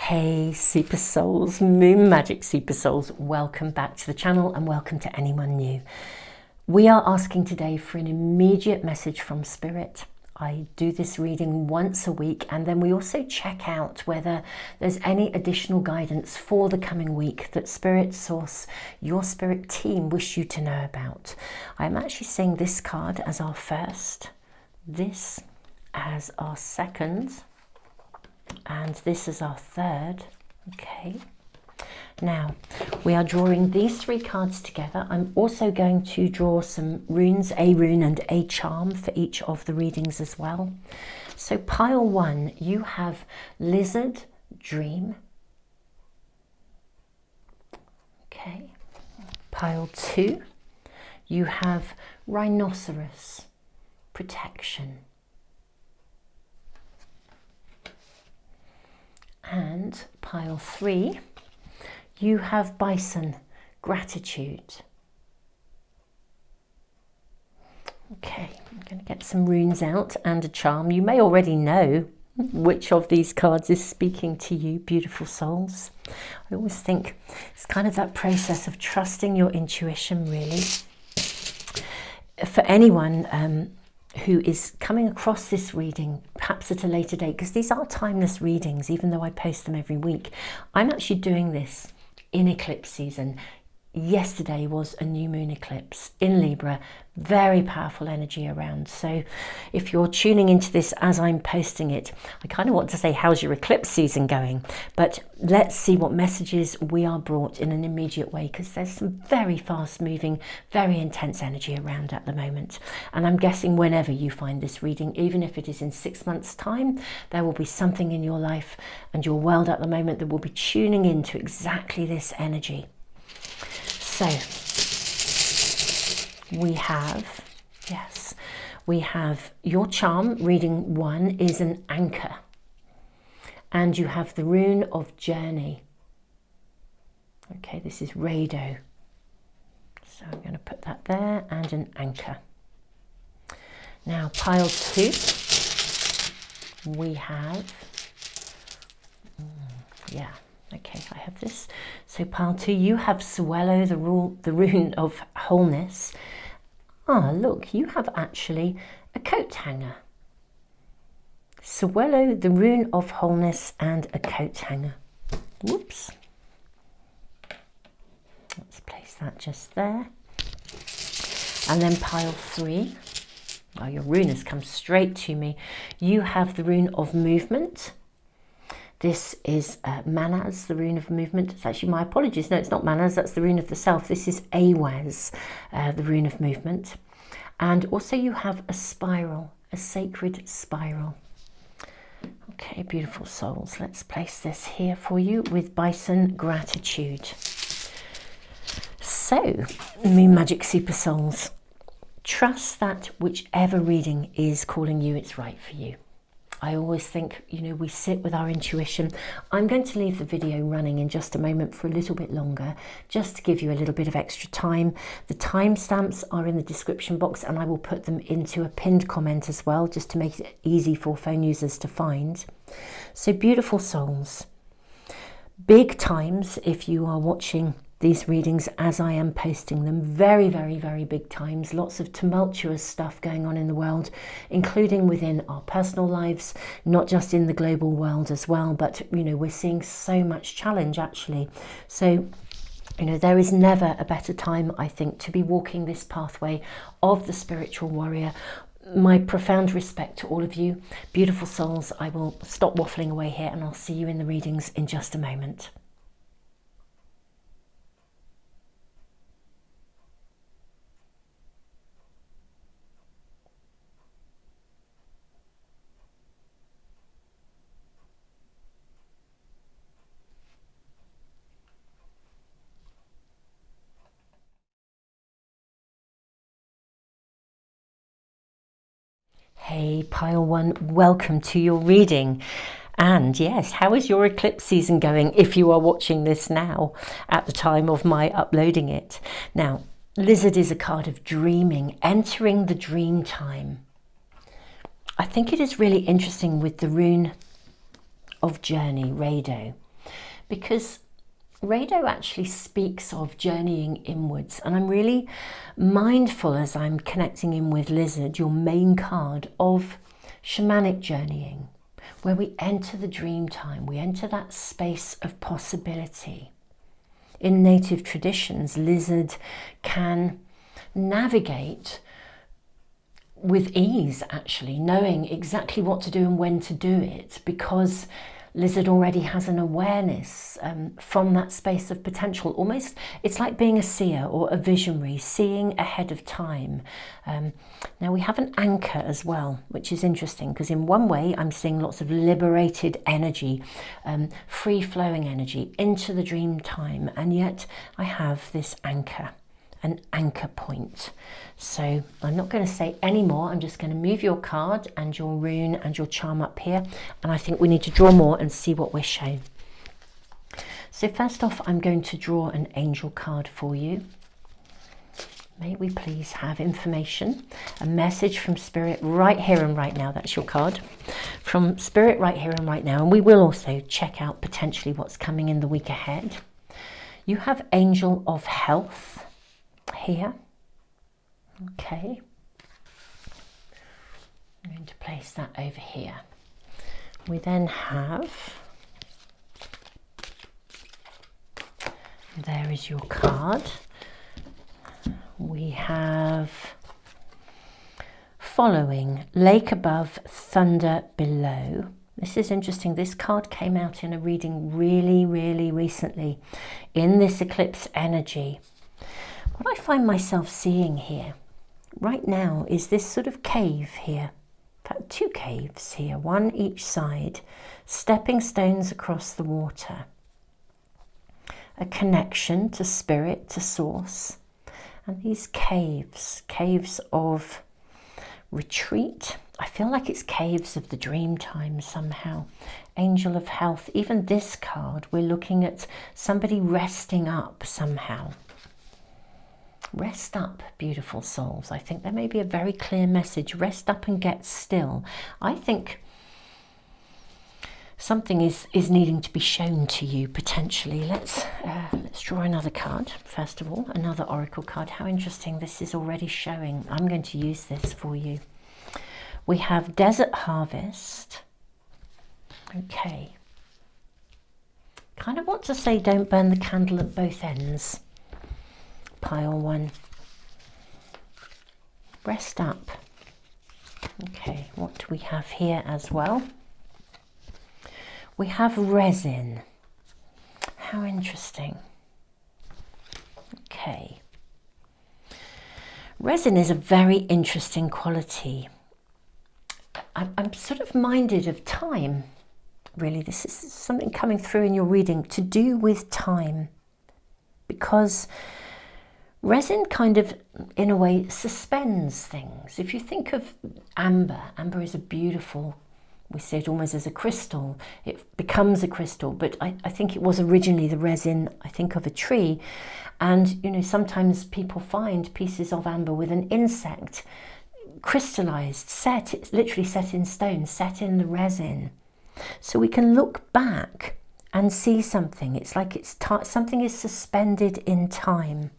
Hey super souls, moon magic super souls, welcome back to the channel and welcome to anyone new. We are asking today for an immediate message from spirit. I do this reading once a week, and then we also check out whether there's any additional guidance for the coming week that spirit source, your spirit team wish you to know about. I'm actually seeing this card as our first, this as our second, and this is our third. Okay, now we are drawing these three cards together. I'm also going to draw some runes, a rune and a charm for each of the readings as well. So pile one, you have lizard, dream. Okay, pile two, you have rhinoceros, protection. And pile three, you have bison, gratitude. Okay, I'm going to get some runes out and a charm. You may already know which of these cards is speaking to you, beautiful souls. I always think it's kind of that process of trusting your intuition, really. For anyone who is coming across this reading, perhaps at a later date, because these are timeless readings, even though I post them every week. I'm actually doing this in eclipse season. Yesterday was a new moon eclipse in Libra, very powerful energy around. So if you're tuning into this as I'm posting it, I kind of want to say, how's your eclipse season going? But let's see what messages we are brought in an immediate way, because there's some very fast moving, very intense energy around at the moment. And I'm guessing whenever you find this reading, even if it is in 6 months' time, there will be something in your life and your world at the moment that will be tuning into exactly this energy. So we have, yes, we have your charm. Reading one is an anchor, and you have the rune of journey. Okay, this is Rado. So I'm going to put that there, and an anchor. Now pile two, we have, yeah. Okay, I have this. So pile two, you have Swallow, the rune of wholeness. Ah, look, you have actually a coat hanger. Swallow, the rune of wholeness, and a coat hanger. Whoops. Let's place that just there. And then pile three. Oh, your rune has come straight to me. You have the rune of movement. This is Manas, the rune of movement. It's actually, my apologies, no, it's not Manas, that's the rune of the self. This is Awaz, the rune of movement. And also you have a spiral, a sacred spiral. Okay, beautiful souls. Let's place this here for you with bison, gratitude. So, moon magic super souls, trust that whichever reading is calling you, it's right for you. I always think, you know, we sit with our intuition. I'm going to leave the video running in just a moment for a little bit longer, just to give you a little bit of extra time. The timestamps are in the description box, and I will put them into a pinned comment as well, just to make it easy for phone users to find. So beautiful souls, big times if you are watching these readings as I am posting them. Very, very, very big times. Lots of tumultuous stuff going on in the world, including within our personal lives, not just in the global world as well, but, you know, we're seeing so much challenge actually. So, you know, there is never a better time, I think, to be walking this pathway of the spiritual warrior. My profound respect to all of you, beautiful souls. I will stop waffling away here, and I'll see you in the readings in just a moment. Hey, pile one, welcome to your reading. And yes, how is your eclipse season going if you are watching this now at the time of my uploading it? Now, Lizard is a card of dreaming, entering the dream time. I think it is really interesting with the rune of journey, Rado. because Rado actually speaks of journeying inwards, and I'm really mindful as I'm connecting in with Lizard, your main card, of shamanic journeying, where we enter the dream time, we enter that space of possibility. In native traditions, Lizard can navigate with ease, actually, knowing exactly what to do and when to do it, because Lizard already has an awareness from that space of potential. Almost, it's like being a seer or a visionary, seeing ahead of time. Now we have an anchor as well, which is interesting, because in one way I'm seeing lots of liberated energy, free-flowing energy into the dream time, and yet I have this anchor, an anchor point. So I'm not going to say any more. I'm just going to move your card and your rune and your charm up here, and I think we need to draw more and see what we're shown. So first off, I'm going to draw an angel card for you. May we please have information, a message from Spirit right here and right now. That's your card from Spirit right here and right now, and we will also check out potentially what's coming in the week ahead. You have Angel of Health here. Okay, I'm going to place that over here. We then have, there is your card. We have Following, Lake Above, Thunder Below. This is interesting. This card came out in a reading really recently in this eclipse energy. What I find myself seeing here right now is this sort of cave here. In fact, two caves here, one each side, stepping stones across the water. A connection to spirit, to source. And these caves of retreat. I feel like it's caves of the dream time somehow. Angel of Health. Even this card, we're looking at somebody resting up somehow. Rest up, beautiful souls. I think there may be a very clear message. Rest up and get still. I think something is needing to be shown to you potentially. Let's draw another card. First of all, another oracle card. How interesting this is already showing. I'm going to use this for you. We have Desert Harvest. Okay. Kind of want to say don't burn the candle at both ends. Pile one. Rest up. Okay, what do we have here as well? We have Resin. How interesting. Okay. Resin is a very interesting quality. I'm sort of minded of time, really. This is something coming through in your reading to do with time, because resin kind of, in a way, suspends things. If you think of amber, amber is a beautiful, we see it almost as a crystal. It becomes a crystal, but I think it was originally the resin, I think, of a tree. And, you know, sometimes people find pieces of amber with an insect crystallized, set, it's literally set in stone, set in the resin. So we can look back and see something. It's like something is suspended in time.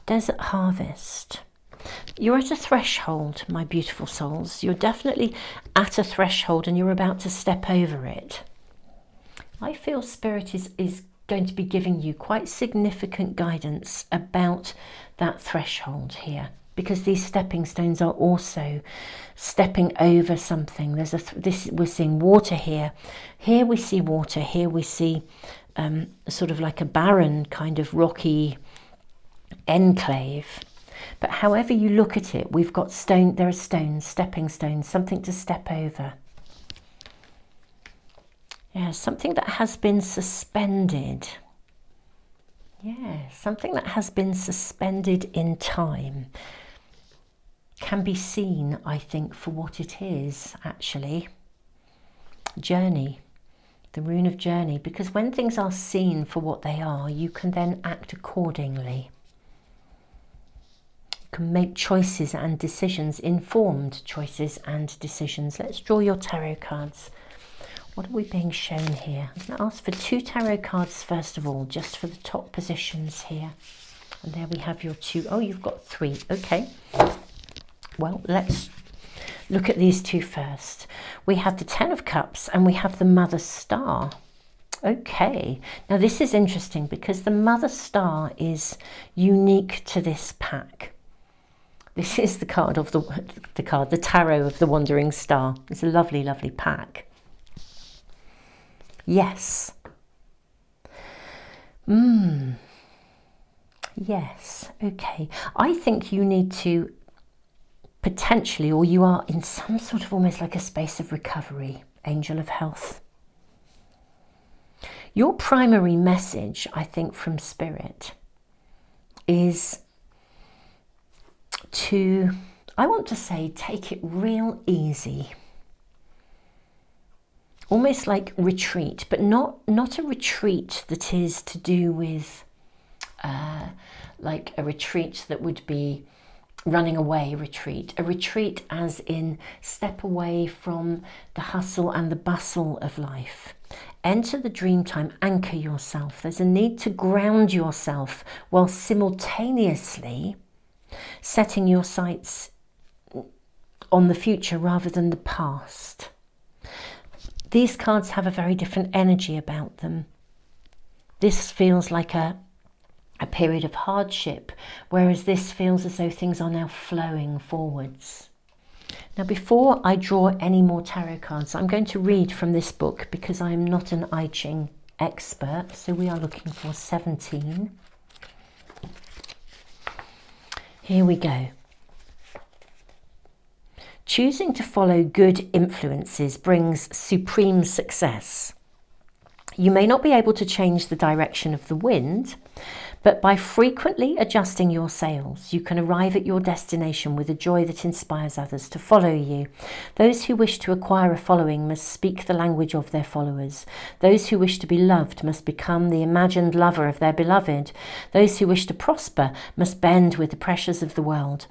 Desert Harvest. You're at a threshold, my beautiful souls. You're definitely at a threshold and you're about to step over it. I feel Spirit is going to be giving you quite significant guidance about that threshold here, because these stepping stones are also stepping over something. There's we're seeing water here. Here we see water. Here we see sort of like a barren kind of rocky enclave. But however you look at it, we've got stone. There are stones, stepping stones, something to step over. Yeah, something that has been suspended. Yeah, something that has been suspended in time can be seen, I think, for what it is, actually. Journey, the rune of journey, because when things are seen for what they are, you can then act accordingly. You can make choices and decisions, informed choices and decisions. Let's draw your tarot cards. What are we being shown here? I'm going to ask for 2 tarot cards first of all, just for the top positions here. And there we have your 2. Oh, you've got 3. Okay. Well, let's look at these 2 first. We have the 10 of Cups and we have the Mother Star. Okay. Now this is interesting because the Mother Star is unique to this pack. This is the card of the Tarot of the Wandering Star. It's a lovely, lovely pack. Yes. Yes. Okay. I think you need to potentially, or you are in some sort of almost like a space of recovery, Angel of Health. Your primary message, I think, from Spirit is to, I want to say, take it real easy. Almost like retreat, but not a retreat that is to do with like a retreat that would be running away retreat. A retreat as in step away from the hustle and the bustle of life. Enter the dream time, anchor yourself. There's a need to ground yourself while simultaneously setting your sights on the future rather than the past. These cards have a very different energy about them. This feels like a period of hardship, whereas this feels as though things are now flowing forwards. Now, before I draw any more tarot cards, I'm going to read from this book because I am not an I Ching expert. So we are looking for 17. Here we go. Choosing to follow good influences brings supreme success. You may not be able to change the direction of the wind, but by frequently adjusting your sails, you can arrive at your destination with a joy that inspires others to follow you. Those who wish to acquire a following must speak the language of their followers. Those who wish to be loved must become the imagined lover of their beloved. Those who wish to prosper must bend with the pressures of the world.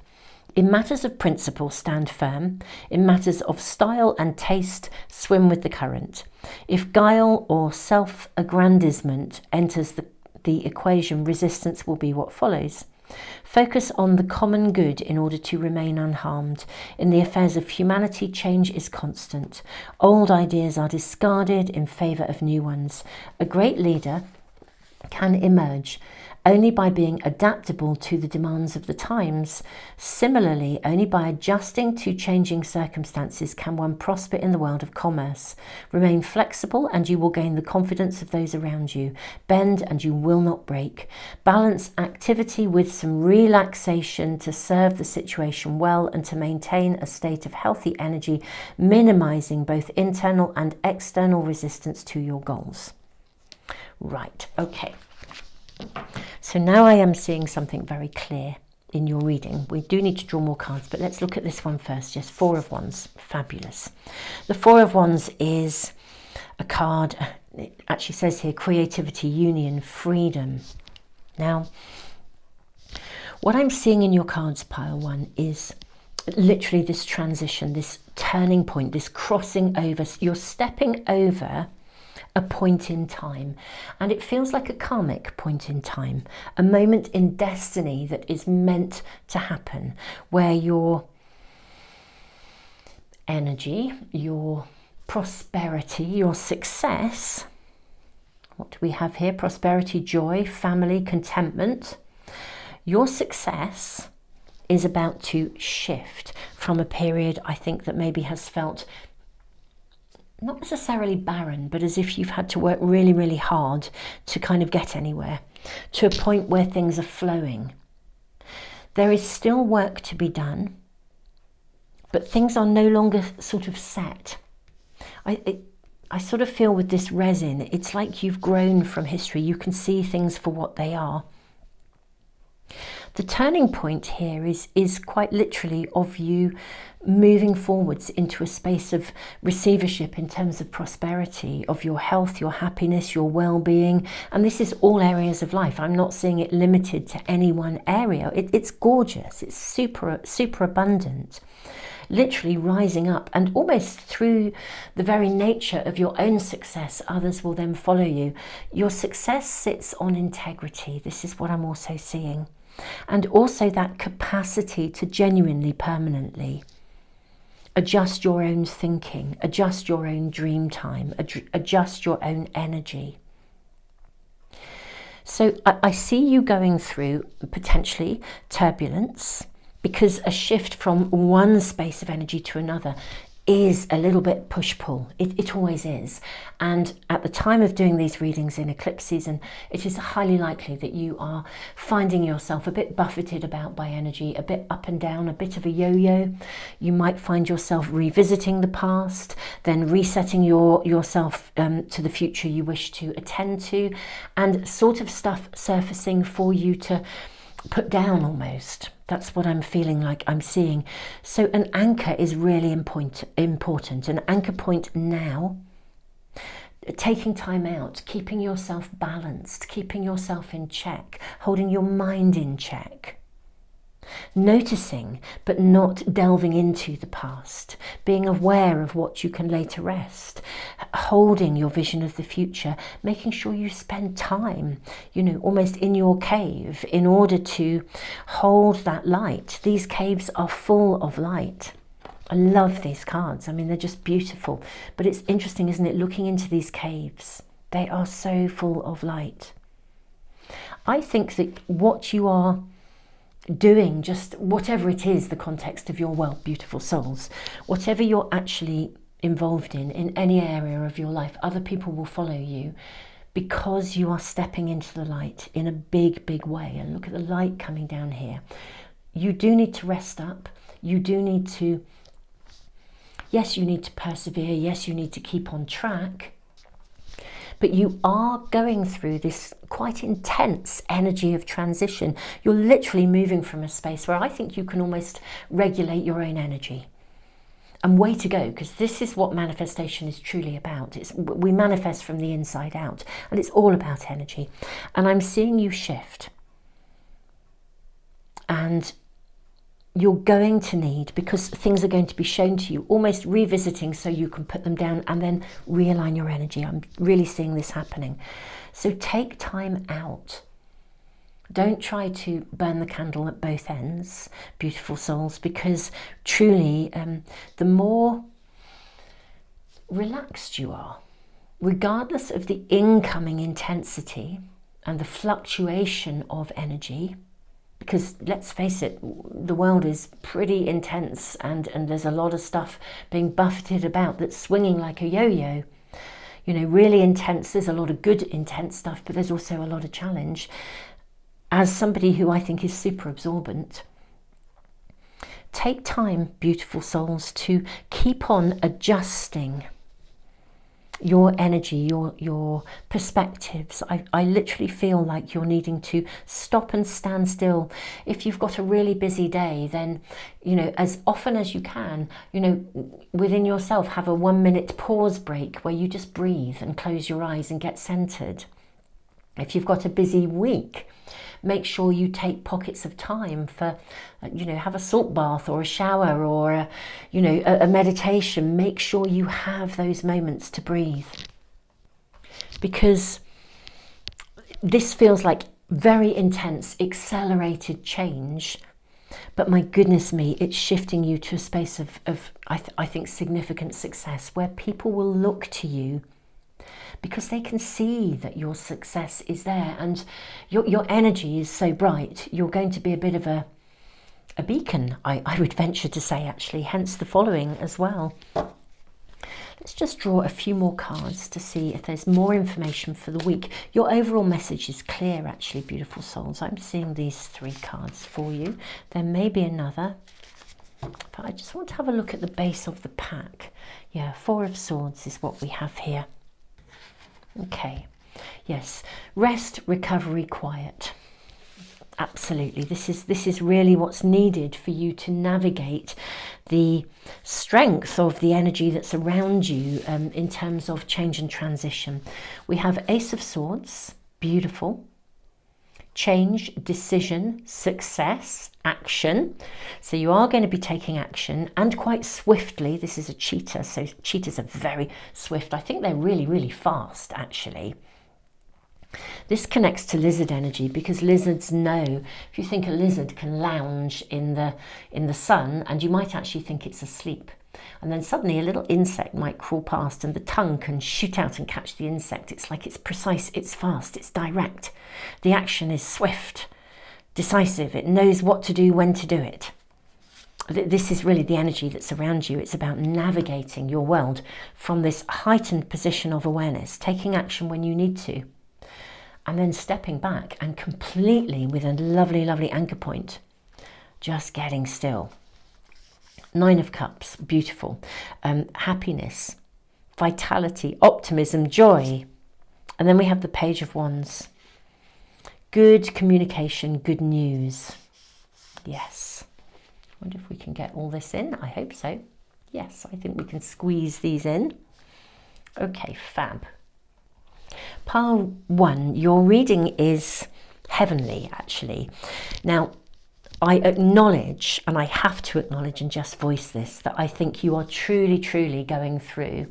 In matters of principle, stand firm. In matters of style and taste, swim with the current. If guile or self-aggrandizement enters the equation, resistance will be what follows. Focus on the common good in order to remain unharmed. In the affairs of humanity, change is constant. Old ideas are discarded in favour of new ones. A great leader can emerge only by being adaptable to the demands of the times. Similarly, only by adjusting to changing circumstances can one prosper in the world of commerce. Remain flexible and you will gain the confidence of those around you. Bend and you will not break. Balance activity with some relaxation to serve the situation well and to maintain a state of healthy energy, minimizing both internal and external resistance to your goals. Right, okay. So now I am seeing something very clear in your reading. We do need to draw more cards, but let's look at this one first. Yes, 4 of Wands. Fabulous. The 4 of Wands is a card, it actually says here, creativity, union, freedom. Now, what I'm seeing in your cards pile 1 is literally this transition, this turning point, this crossing over. You're stepping over a point in time, and it feels like a karmic point in time, a moment in destiny that is meant to happen, where your energy, your prosperity, your success, what do we have here? Prosperity, joy, family, contentment. Your success is about to shift from a period, I think, that maybe has felt not necessarily barren, but as if you've had to work really, really hard to kind of get anywhere, to a point where things are flowing. There is still work to be done, but things are no longer sort of set. I sort of feel with this resin, it's like you've grown from history. You can see things for what they are. The turning point here is quite literally of you moving forwards into a space of receivership in terms of prosperity, of your health, your happiness, your well-being. And this is all areas of life. I'm not seeing it limited to any one area. It's gorgeous. It's super, super abundant. literally rising up, and almost through the very nature of your own success, others will then follow you. Your success sits on integrity. This is what I'm also seeing. And also that capacity to genuinely, permanently adjust your own thinking, adjust your own dream time, adjust your own energy. So I see you going through potentially turbulence, because a shift from one space of energy to another is a little bit push-pull. It always is. And at the time of doing these readings in eclipse season, it is highly likely that you are finding yourself a bit buffeted about by energy, a bit up and down, a bit of a yo-yo. You might find yourself revisiting the past, then resetting yourself to the future you wish to attend to, and sort of stuff surfacing for you to put down almost. That's what I'm feeling like I'm seeing. So an anchor is really important. An anchor point now. Taking time out, keeping yourself balanced, keeping yourself in check, holding your mind in check. Noticing, but not delving into the past. Being aware of what you can lay to rest. Holding your vision of the future. Making sure you spend time, almost in your cave in order to hold that light. These caves are full of light. I love these cards. I mean, they're just beautiful. But it's interesting, isn't it, looking into these caves. They are so full of light. I think that what you are doing, just whatever it is, the context of your beautiful souls, whatever you're actually involved in any area of your life, other people will follow you because you are stepping into the light in a big way. And look at the light coming down here. You do need to rest up. You do need to, yes, you need to persevere. Yes, you need to keep on track. But you are going through this quite intense energy of transition. You're literally moving from a space where I think you can almost regulate your own energy. And way to go, because this is what manifestation is truly about. We manifest from the inside out, and it's all about energy. And I'm seeing you shift. And you're going to need, because things are going to be shown to you, almost revisiting so you can put them down and then realign your energy. I'm really seeing this happening. So take time out. Don't try to burn the candle at both ends, beautiful souls, because truly the more relaxed you are, regardless of the incoming intensity and the fluctuation of energy, because let's face it, the world is pretty intense and there's a lot of stuff being buffeted about that's swinging like a yo-yo. Really intense. There's a lot of good intense stuff, but there's also a lot of challenge. As somebody who I think is super absorbent, take time, beautiful souls, to keep on adjusting your energy, your perspectives. I literally feel like you're needing to stop and stand still. If you've got a really busy day, then, as often as you can, within yourself, have a 1 minute pause break where you just breathe and close your eyes and get centered. If you've got a busy week, make sure you take pockets of time for, have a salt bath or a shower or, a meditation. Make sure you have those moments to breathe. Because this feels like very intense, accelerated change. But my goodness me, it's shifting you to a space of I think, significant success, where people will look to you because they can see that your success is there and your energy is so bright. You're going to be a bit of a beacon, I would venture to say, actually, hence the following as well. Let's just draw a few more cards to see if there's more information for the week. Your overall message is clear, actually, beautiful souls. I'm seeing these 3 cards for you. There may be another, but I just want to have a look at the base of the pack. Yeah, 4 of Swords is what we have here. Okay, yes, rest, recovery, quiet. Absolutely, this is really what's needed for you to navigate the strength of the energy that's around you in terms of change and transition. We have Ace of Swords, beautiful. change, decision, success, action. So you are going to be taking action, and quite swiftly. This is a cheetah, so cheetahs are very swift. I think they're really, really fast, actually. This connects to lizard energy, because lizards know, if you think a lizard can lounge in the sun, and you might actually think it's asleep, and then suddenly a little insect might crawl past and the tongue can shoot out and catch the insect. It's like it's precise, it's fast, it's direct. The action is swift, decisive. It knows what to do, when to do it. This is really the energy that's around you. It's about navigating your world from this heightened position of awareness, taking action when you need to, and then stepping back and completely, with a lovely, lovely anchor point, just getting still. 9 of Cups, beautiful. Happiness, vitality, optimism, joy. And then we have the Page of Wands. Good communication, good news. Yes. I wonder if we can get all this in. I hope so. Yes, I think we can squeeze these in. Okay, fab. Pile 1, your reading is heavenly, actually. Now, I acknowledge, and I have to acknowledge and just voice this, that I think you are truly, truly going through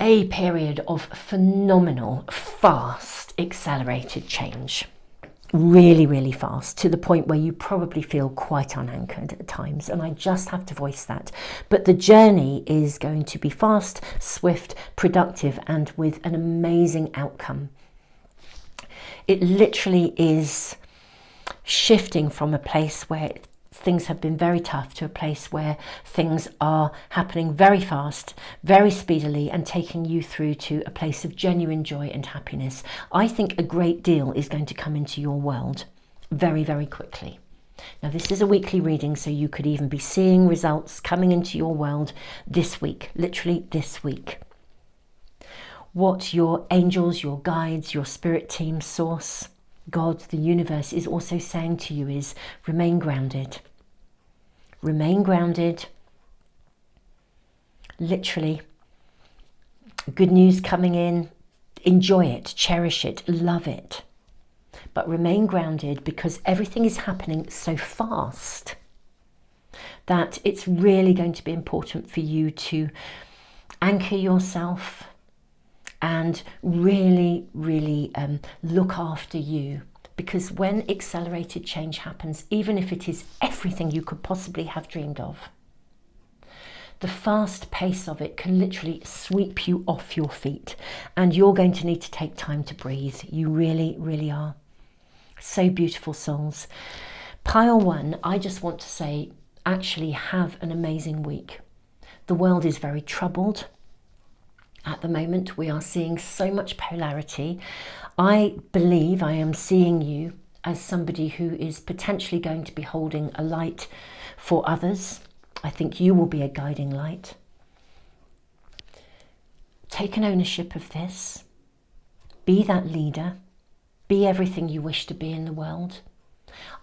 a period of phenomenal, fast, accelerated change. Really, really fast, to the point where you probably feel quite unanchored at times, and I just have to voice that. But the journey is going to be fast, swift, productive, and with an amazing outcome. It literally is shifting from a place where things have been very tough to a place where things are happening very fast, very speedily, and taking you through to a place of genuine joy and happiness. I think a great deal is going to come into your world very, very quickly. Now, this is a weekly reading, so you could even be seeing results coming into your world this week, literally this week. What your angels, your guides, your spirit team, source, God, the universe, is also saying to you is remain grounded. Remain grounded. Literally, good news coming in. Enjoy it, cherish it, love it. But remain grounded, because everything is happening so fast that it's really going to be important for you to anchor yourself and really, really look after you. Because when accelerated change happens, even if it is everything you could possibly have dreamed of, the fast pace of it can literally sweep you off your feet, and you're going to need to take time to breathe. You really, really are. So beautiful, souls. Pile 1, I just want to say, actually have an amazing week. The world is very troubled. At the moment, we are seeing so much polarity. I believe I am seeing you as somebody who is potentially going to be holding a light for others. I think you will be a guiding light. Take an ownership of this. Be that leader. Be everything you wish to be in the world.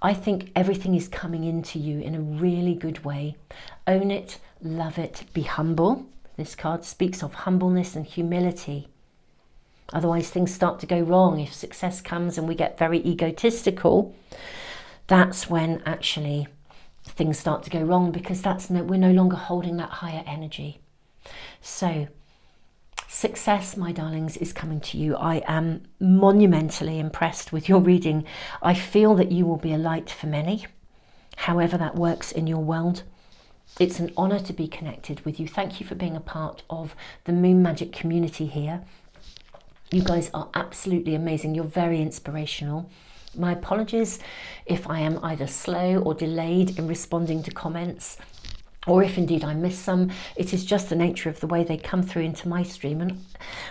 I think everything is coming into you in a really good way. Own it, love it, be humble. This card speaks of humbleness and humility. Otherwise things start to go wrong. If success comes and we get very egotistical, that's when actually things start to go wrong, because we're no longer holding that higher energy. So success, my darlings, is coming to you. I am monumentally impressed with your reading. I feel that you will be a light for many, however that works in your world. It's an honour to be connected with you. Thank you for being a part of the Moon Magic community here. You guys are absolutely amazing. You're very inspirational. My apologies if I am either slow or delayed in responding to comments, or if indeed I miss some. It is just the nature of the way they come through into my stream, and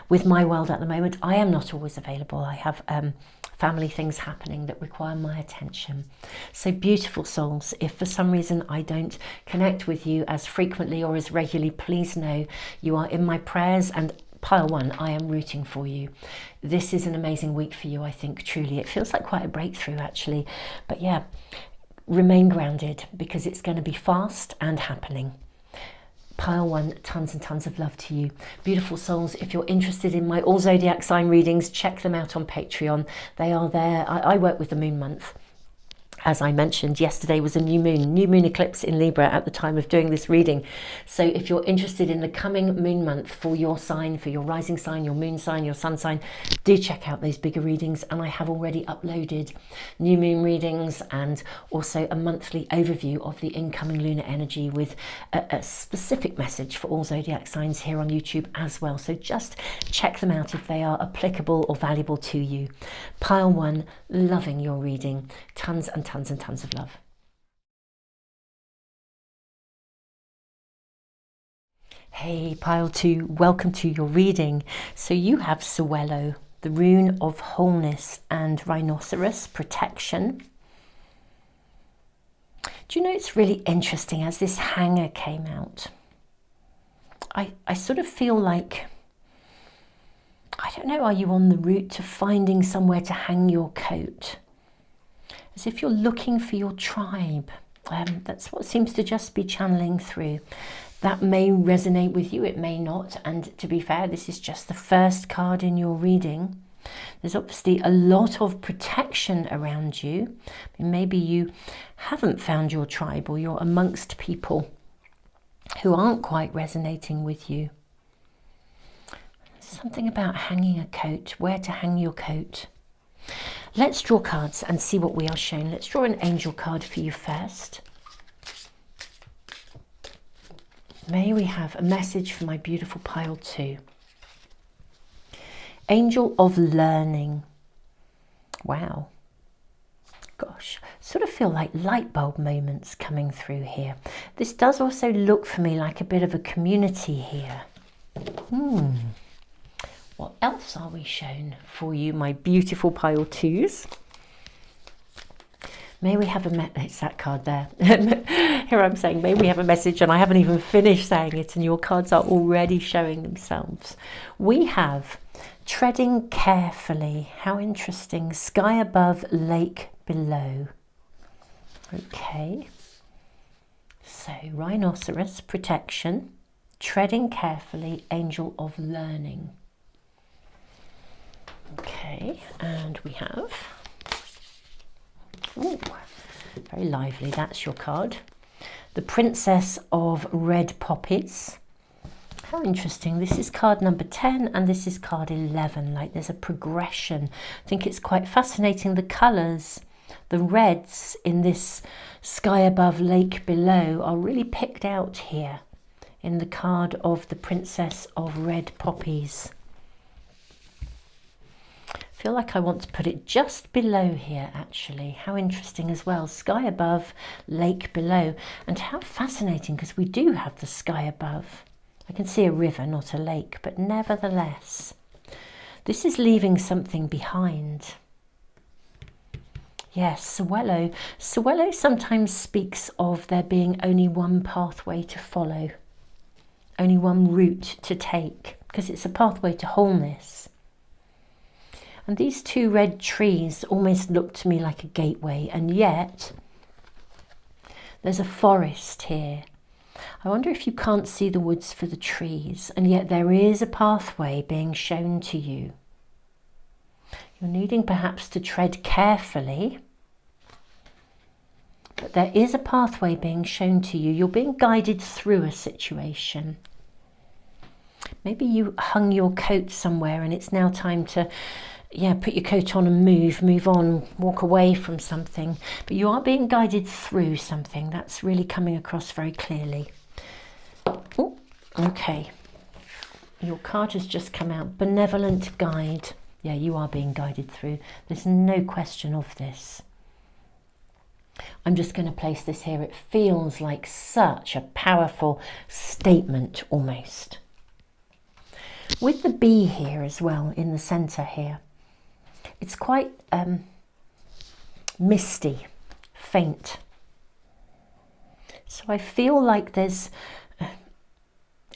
with my world at the moment, I am not always available. I have family things happening that require my attention. So beautiful souls, if for some reason I don't connect with you as frequently or as regularly, please know you are in my prayers, and Pile 1, I am rooting for you. This is an amazing week for you, I think, truly. It feels like quite a breakthrough, actually. But yeah, remain grounded, because it's going to be fast and happening. Pile 1, tons and tons of love to you. Beautiful souls, if you're interested in my all zodiac sign readings, check them out on Patreon. They are there. I work with the moon month. As I mentioned, yesterday was a new moon eclipse in Libra at the time of doing this reading. So if you're interested in the coming moon month for your sign, for your rising sign, your moon sign, your sun sign, do check out those bigger readings. And I have already uploaded new moon readings and also a monthly overview of the incoming lunar energy with a specific message for all zodiac signs here on YouTube as well. So just check them out if they are applicable or valuable to you. Pile 1, loving your reading. Tons and tons of love. Hey, Pile 2, welcome to your reading. So you have Suelo, the rune of wholeness, and rhinoceros, protection. Do you know, it's really interesting as this hanger came out. I sort of feel like, I don't know, are you on the route to finding somewhere to hang your coat? As if you're looking for your tribe. That's what seems to just be channeling through. That may resonate with you, it may not. And to be fair, this is just the first card in your reading. There's obviously a lot of protection around you. Maybe you haven't found your tribe, or you're amongst people who aren't quite resonating with you. Something about hanging a coat, where to hang your coat. Let's draw cards and see what we are shown. Let's draw an angel card for you first. May we have a message for my beautiful Pile 2. Angel of learning. Wow. Gosh, sort of feel like light bulb moments coming through here. This does also look for me like a bit of a community here. What else are we shown for you, my beautiful Pile 2s? May we have it's that card there. Here I'm saying, may we have a message, and I haven't even finished saying it, and your cards are already showing themselves. We have treading carefully. How interesting. Sky above, lake below. Okay. So, rhinoceros, protection. Treading carefully, angel of learning. Okay, and we have, ooh, very lively, that's your card. The Princess of Red Poppies. How interesting. This is card number 10 and this is card 11. Like there's a progression. I think it's quite fascinating. The colours, the reds in this sky above, lake below are really picked out here in the card of the Princess of Red Poppies. I feel like I want to put it just below here actually. How interesting as well. Sky above, lake below. And how fascinating, because we do have the sky above. I can see a river, not a lake, but nevertheless, this is leaving something behind. Yes, Suelo. Suelo sometimes speaks of there being only one pathway to follow, only one route to take, because it's a pathway to wholeness. And these two red trees almost look to me like a gateway, and yet there's a forest here. I wonder if you can't see the woods for the trees, and yet there is a pathway being shown to you. You're needing perhaps to tread carefully, but there is a pathway being shown to you. You're being guided through a situation. Maybe you hung your coat somewhere and it's now time to put your coat on and move on, walk away from something. But you are being guided through something. That's really coming across very clearly. Oh, okay. Your card has just come out. Benevolent guide. Yeah, you are being guided through. There's no question of this. I'm just going to place this here. It feels like such a powerful statement almost. With the bee here as well in the centre here. It's quite misty, faint. So I feel like there's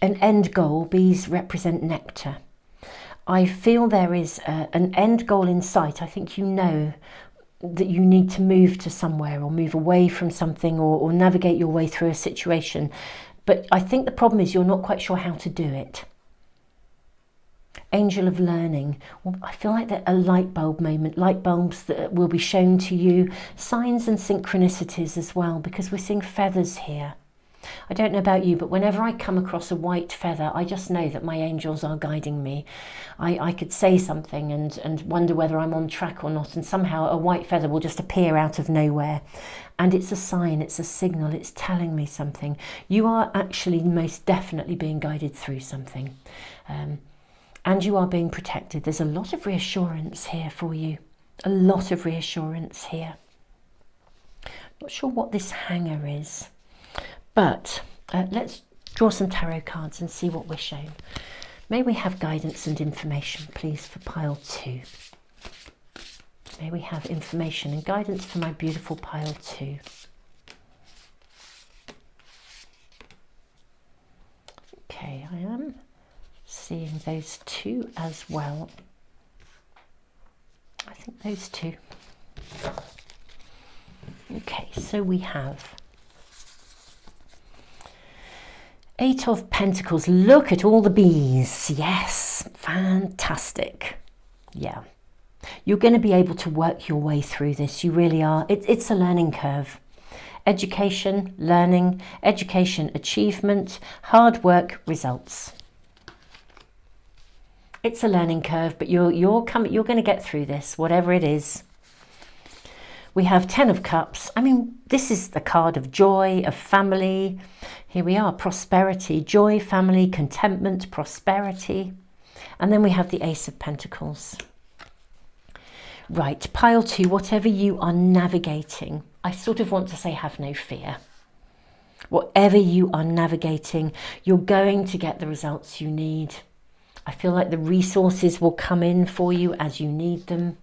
an end goal. Bees represent nectar. I feel there is an end goal in sight. I think you know that you need to move to somewhere or move away from something or navigate your way through a situation. But I think the problem is you're not quite sure how to do it. Angel of learning. Well, I feel like a light bulb moment, light bulbs that will be shown to you, signs and synchronicities as well, because we're seeing feathers here. I don't know about you, but whenever I come across a white feather, I just know that my angels are guiding me. I could say something and wonder whether I'm on track or not, and somehow a white feather will just appear out of nowhere. And it's a sign, it's a signal, it's telling me something. You are actually most definitely being guided through something. And you are being protected. There's a lot of reassurance here for you. A lot of reassurance here. Not sure what this hanger is. But let's draw some tarot cards and see what we're shown. May we have guidance and information, please, for pile 2. May we have information and guidance for my beautiful pile 2. Okay, I am seeing those 2 as well. I think those 2. Okay, so we have 8 of Pentacles. Look at all the bees. Yes, fantastic. Yeah, you're going to be able to work your way through this. You really are. It's a learning curve. Education, learning, education, achievement, hard work, results. It's a learning curve, but you're going to get through this, whatever it is. We have 10 of Cups. I mean, this is the card of joy, of family. Here we are, prosperity, joy, family, contentment, prosperity. And then we have the Ace of Pentacles. Right, pile 2, whatever you are navigating, I sort of want to say have no fear. Whatever you are navigating, you're going to get the results you need. I feel like the resources will come in for you as you need them.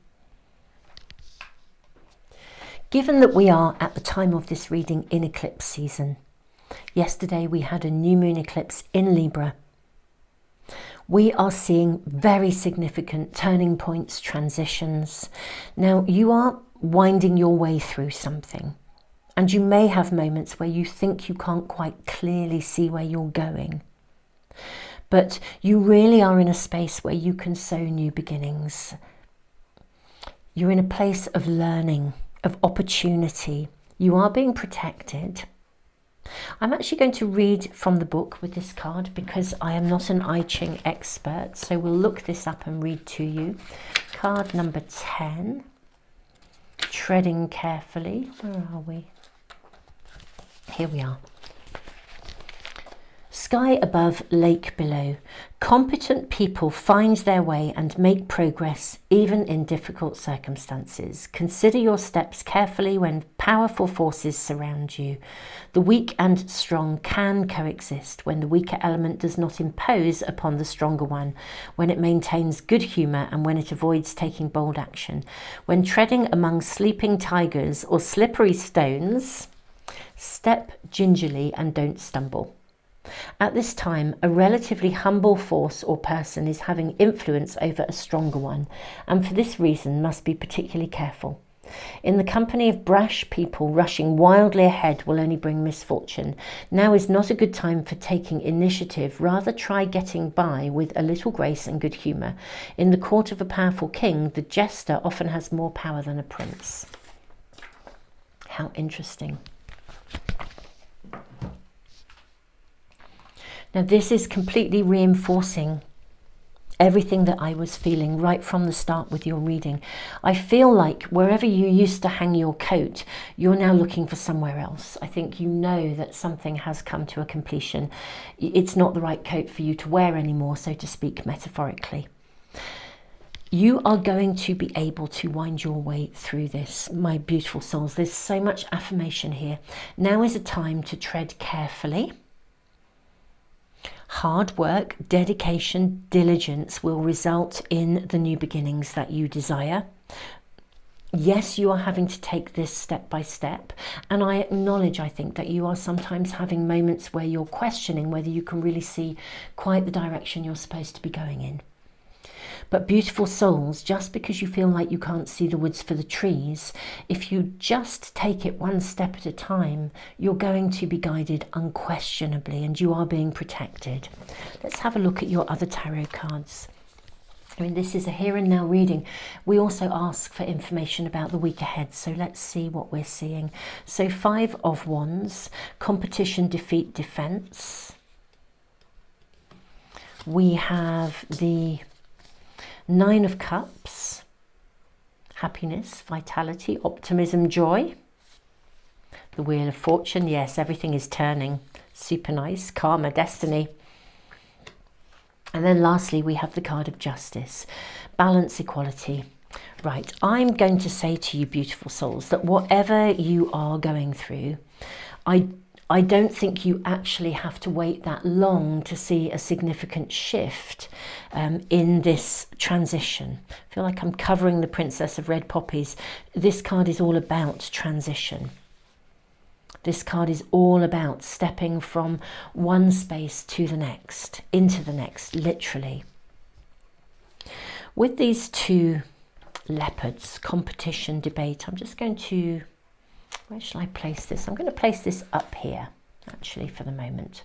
Given that we are at the time of this reading in eclipse season, yesterday we had a new moon eclipse in Libra. We are seeing very significant turning points, transitions. Now you are winding your way through something, and you may have moments where you think you can't quite clearly see where you're going. But you really are in a space where you can sow new beginnings. You're in a place of learning, of opportunity. You are being protected. I'm actually going to read from the book with this card because I am not an I Ching expert, so we'll look this up and read to you. Card number 10, treading carefully. Where are we? Here we are. Sky above, lake below. Competent people find their way and make progress even in difficult circumstances. Consider your steps carefully when powerful forces surround you. The weak and strong can coexist when the weaker element does not impose upon the stronger one, when it maintains good humour and when it avoids taking bold action. When treading among sleeping tigers or slippery stones, step gingerly and don't stumble. At this time, a relatively humble force or person is having influence over a stronger one, and for this reason must be particularly careful. In the company of brash people, rushing wildly ahead will only bring misfortune. Now is not a good time for taking initiative. Rather try getting by with a little grace and good humour. In the court of a powerful king, the jester often has more power than a prince. How interesting. Now this is completely reinforcing everything that I was feeling right from the start with your reading. I feel like wherever you used to hang your coat, you're now looking for somewhere else. I think you know that something has come to a completion. It's not the right coat for you to wear anymore, so to speak, metaphorically. You are going to be able to wind your way through this, my beautiful souls. There's so much affirmation here. Now is a time to tread carefully. Hard work, dedication, diligence will result in the new beginnings that you desire. Yes, you are having to take this step by step, and I acknowledge, I think, that you are sometimes having moments where you're questioning whether you can really see quite the direction you're supposed to be going in. But beautiful souls, just because you feel like you can't see the woods for the trees, if you just take it one step at a time, you're going to be guided unquestionably, and you are being protected. Let's have a look at your other tarot cards. I mean, this is a here and now reading. We also ask for information about the week ahead, so let's see what we're seeing. So 5 of Wands, competition, defeat, defense. We have the 9 of Cups, happiness, vitality, optimism, joy. The Wheel of Fortune, yes, everything is turning. Super nice, karma, destiny. And then lastly, we have the card of Justice, balance, equality. Right, I'm going to say to you, beautiful souls, that whatever you are going through, I don't think you actually have to wait that long to see a significant shift in this transition. I feel like I'm covering the Princess of Red Poppies. This card is all about transition. This card is all about stepping from one space to the next, into the next, literally. With these 2 leopards, competition, debate, I'm just going to, where shall I place this? I'm going to place this up here, actually, for the moment,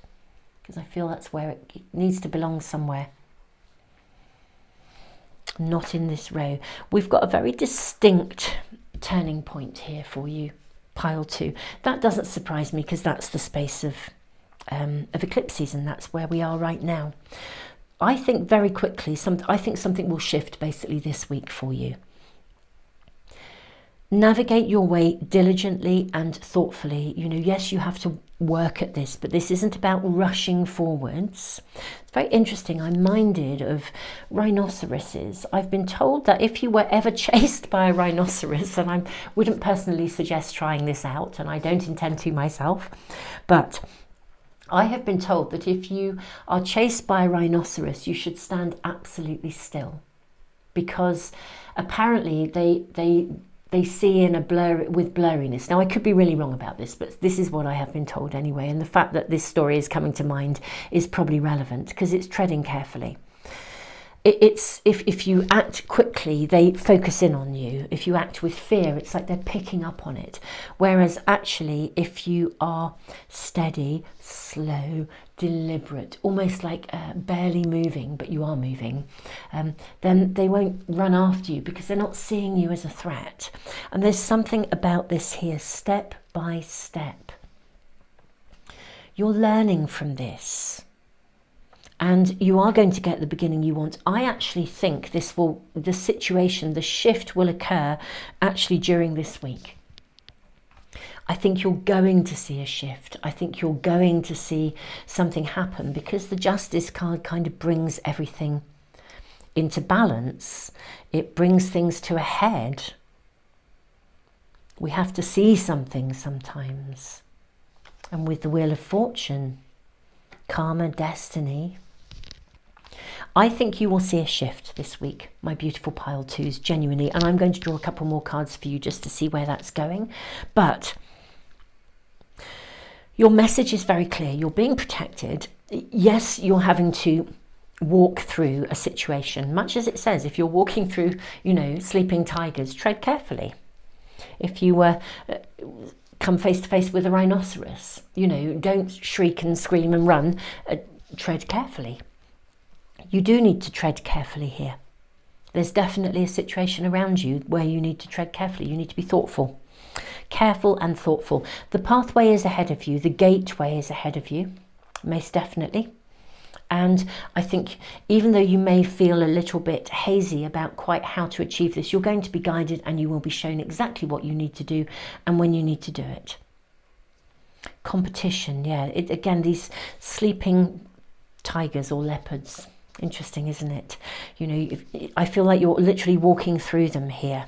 because I feel that's where it needs to belong somewhere. Not in this row. We've got a very distinct turning point here for you. Pile 2. That doesn't surprise me, because that's the space of eclipses, and that's where we are right now. I think very quickly, I think something will shift basically this week for you. Navigate your way diligently and thoughtfully. You know, yes, you have to work at this, but this isn't about rushing forwards. It's very interesting. I'm minded of rhinoceroses. I've been told that if you were ever chased by a rhinoceros, and I wouldn't personally suggest trying this out, and I don't intend to myself, but I have been told that if you are chased by a rhinoceros, you should stand absolutely still, because apparently they see in a with blurriness. Now, I could be really wrong about this, but this is what I have been told anyway. And the fact that this story is coming to mind is probably relevant, because it's treading carefully. It's if you act quickly, they focus in on you. If you act with fear, it's like they're picking up on it. Whereas actually, if you are steady, slow, deliberate, almost like barely moving, but you are moving, then they won't run after you, because they're not seeing you as a threat. And there's something about this here, step by step. You're learning from this. And you are going to get the beginning you want. I actually think the shift will occur actually during this week. I think you're going to see a shift. I think you're going to see something happen, because the Justice card kind of brings everything into balance. It brings things to a head. We have to see something sometimes. And with the Wheel of Fortune, karma, destiny, I think you will see a shift this week, my beautiful pile 2s, genuinely. And I'm going to draw a couple more cards for you just to see where that's going. But your message is very clear. You're being protected. Yes, you're having to walk through a situation. Much as it says, if you're walking through, sleeping tigers, tread carefully. If you come face to face with a rhinoceros, don't shriek and scream and run. Tread carefully. You do need to tread carefully here. There's definitely a situation around you where you need to tread carefully. You need to be thoughtful. Careful and thoughtful. The pathway is ahead of you. The gateway is ahead of you, most definitely. And I think even though you may feel a little bit hazy about quite how to achieve this, you're going to be guided, and you will be shown exactly what you need to do and when you need to do it. Competition, yeah. Again, these sleeping tigers or leopards. Interesting, isn't it? I feel like you're literally walking through them here.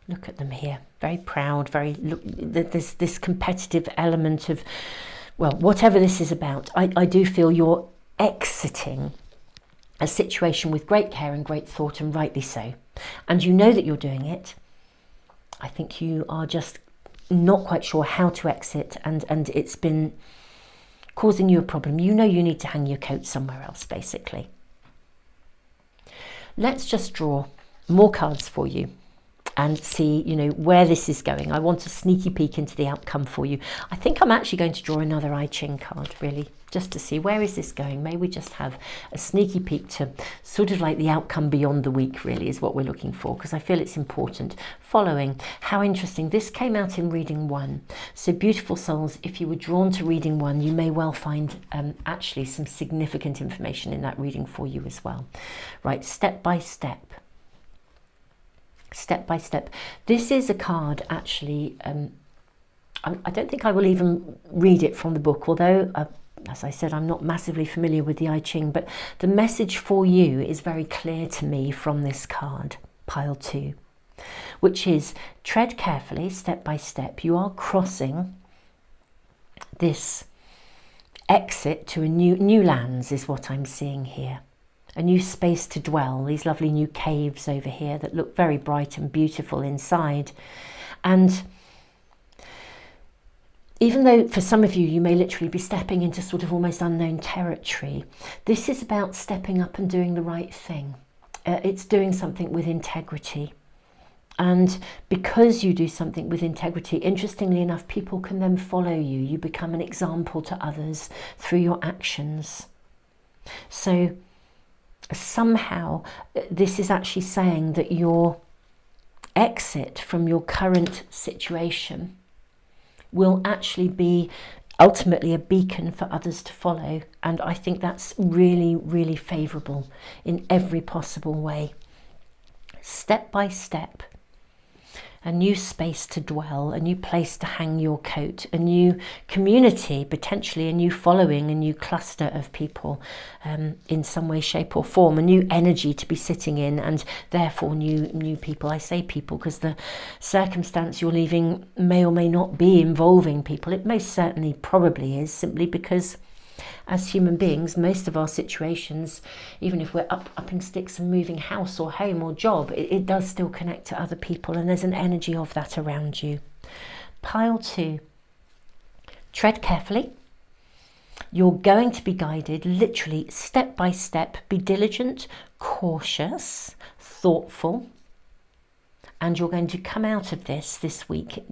Look at them here. Very proud, there's this competitive element of, well, whatever this is about, I do feel you're exiting a situation with great care and great thought, and rightly so. And you know that you're doing it. I think you are just not quite sure how to exit, and it's been causing you a problem. You know you need to hang your coat somewhere else, basically. let's just draw more cards for you and see, you know, where this is going. I want a sneaky peek into the outcome for you. I think I'm actually going to draw another I Ching card, really, just to see where is this going. May we just have a sneaky peek to sort of like the outcome beyond the week, really, is what we're looking for, because I feel it's important. Following, how interesting. This came out in reading 1. So beautiful souls, if you were drawn to reading 1, you may well find actually some significant information in that reading for you as well. Right, step by step. Step by step. This is a card actually, I don't think I will even read it from the book, although as I said, I'm not massively familiar with the I Ching, but the message for you is very clear to me from this card, pile 2, which is tread carefully, step by step. You are crossing this exit to a new lands is what I'm seeing here. A new space to dwell, these lovely new caves over here that look very bright and beautiful inside. And even though for some of you, you may literally be stepping into sort of almost unknown territory, this is about stepping up and doing the right thing. It's doing something with integrity. And because you do something with integrity, interestingly enough, people can then follow you. You become an example to others through your actions. So somehow this is actually saying that your exit from your current situation will actually be ultimately a beacon for others to follow. And I think that's really, really favourable in every possible way. Step by step, a new space to dwell, a new place to hang your coat, a new community, potentially a new following, a new cluster of people in some way, shape or form, a new energy to be sitting in, and therefore new people. I say people because the circumstance you're leaving may or may not be involving people. It most certainly probably is, simply because as human beings, most of our situations, even if we're upping sticks and moving house or home or job, it does still connect to other people, and there's an energy of that around you. Pile 2, tread carefully. You're going to be guided literally step by step. Be diligent, cautious, thoughtful, and you're going to come out of this week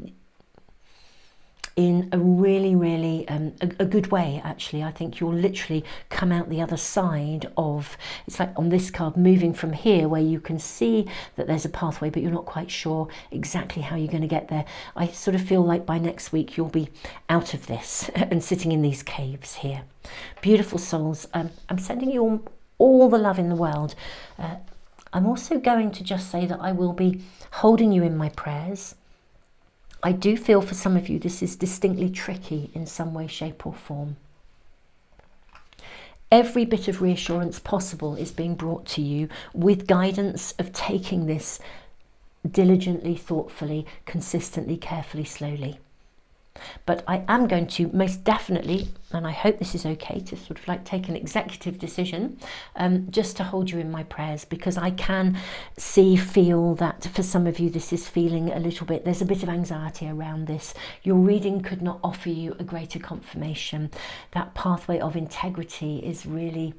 in a really, really a good way, actually. I think you'll literally come out the other side of, it's like on this card, moving from here where you can see that there's a pathway, but you're not quite sure exactly how you're going to get there. I sort of feel like by next week you'll be out of this and sitting in these caves here. Beautiful souls, I'm sending you all the love in the world. I'm also going to just say that I will be holding you in my prayers. I do feel for some of you this is distinctly tricky in some way, shape or form. Every bit of reassurance possible is being brought to you with guidance of taking this diligently, thoughtfully, consistently, carefully, slowly. But I am going to most definitely, and I hope this is okay, to sort of like take an executive decision, just to hold you in my prayers, because I can feel that for some of you this is feeling a little bit, there's a bit of anxiety around this. Your reading could not offer you a greater confirmation. That pathway of integrity is really,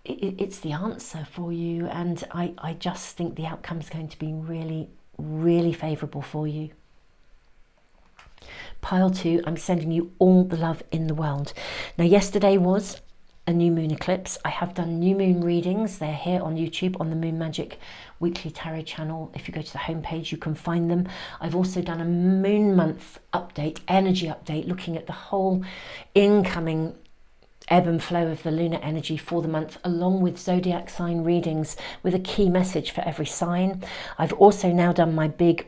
it's the answer for you, and I just think the outcome is going to be really, really favourable for you. Pile 2, I'm sending you all the love in the world. Now, yesterday was a new moon eclipse. I have done new moon readings. They're here on YouTube on the Moon Magic Weekly Tarot channel. If you go to the homepage, you can find them. I've also done a moon month update, energy update, looking at the whole incoming ebb and flow of the lunar energy for the month, along with zodiac sign readings with a key message for every sign. I've also now done my big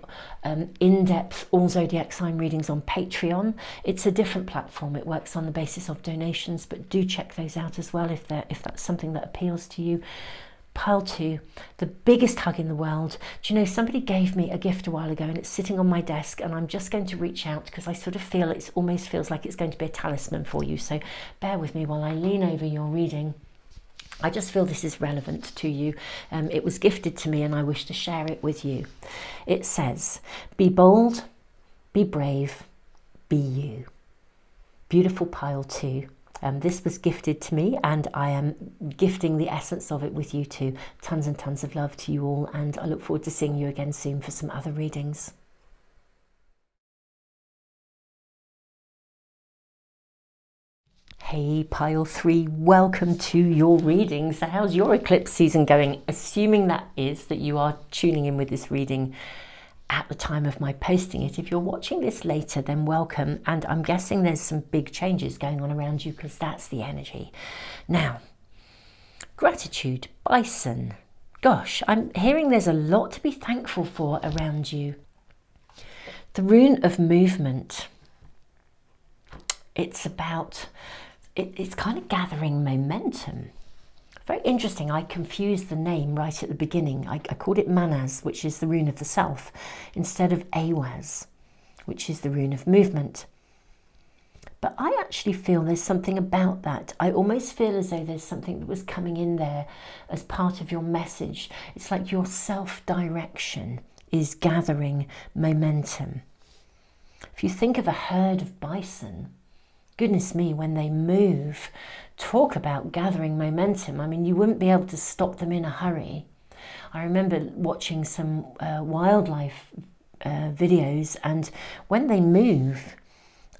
in-depth all zodiac sign readings on Patreon. It's a different platform. It works on the basis of donations, but do check those out as well if that's something that appeals to you. Pile 2, the biggest hug in the world. Do you know, somebody gave me a gift a while ago and it's sitting on my desk, and I'm just going to reach out because I sort of feel it almost feels like it's going to be a talisman for you. So bear with me while I lean over your reading. I just feel this is relevant to you. It was gifted to me and I wish to share it with you. It says, be bold, be brave, be you. Beautiful pile 2. This was gifted to me, and I am gifting the essence of it with you too. Tons and tons of love to you all, and I look forward to seeing you again soon for some other readings. Hey pile 3, welcome to your reading. So how's your eclipse season going? Assuming that is that you are tuning in with this reading at the time of my posting it. If you're watching this later, then welcome. And I'm guessing there's some big changes going on around you, because that's the energy. Now, gratitude, bison. Gosh, I'm hearing there's a lot to be thankful for around you. The rune of movement. It's about, it's kind of gathering momentum. Very interesting. I confused the name right at the beginning. I called it Manas, which is the rune of the self, instead of Awaz, which is the rune of movement. But I actually feel there's something about that. I almost feel as though there's something that was coming in there as part of your message. It's like your self-direction is gathering momentum. If you think of a herd of bison, goodness me, when they move, talk about gathering momentum. I mean, you wouldn't be able to stop them in a hurry. I remember watching some wildlife videos, and when they move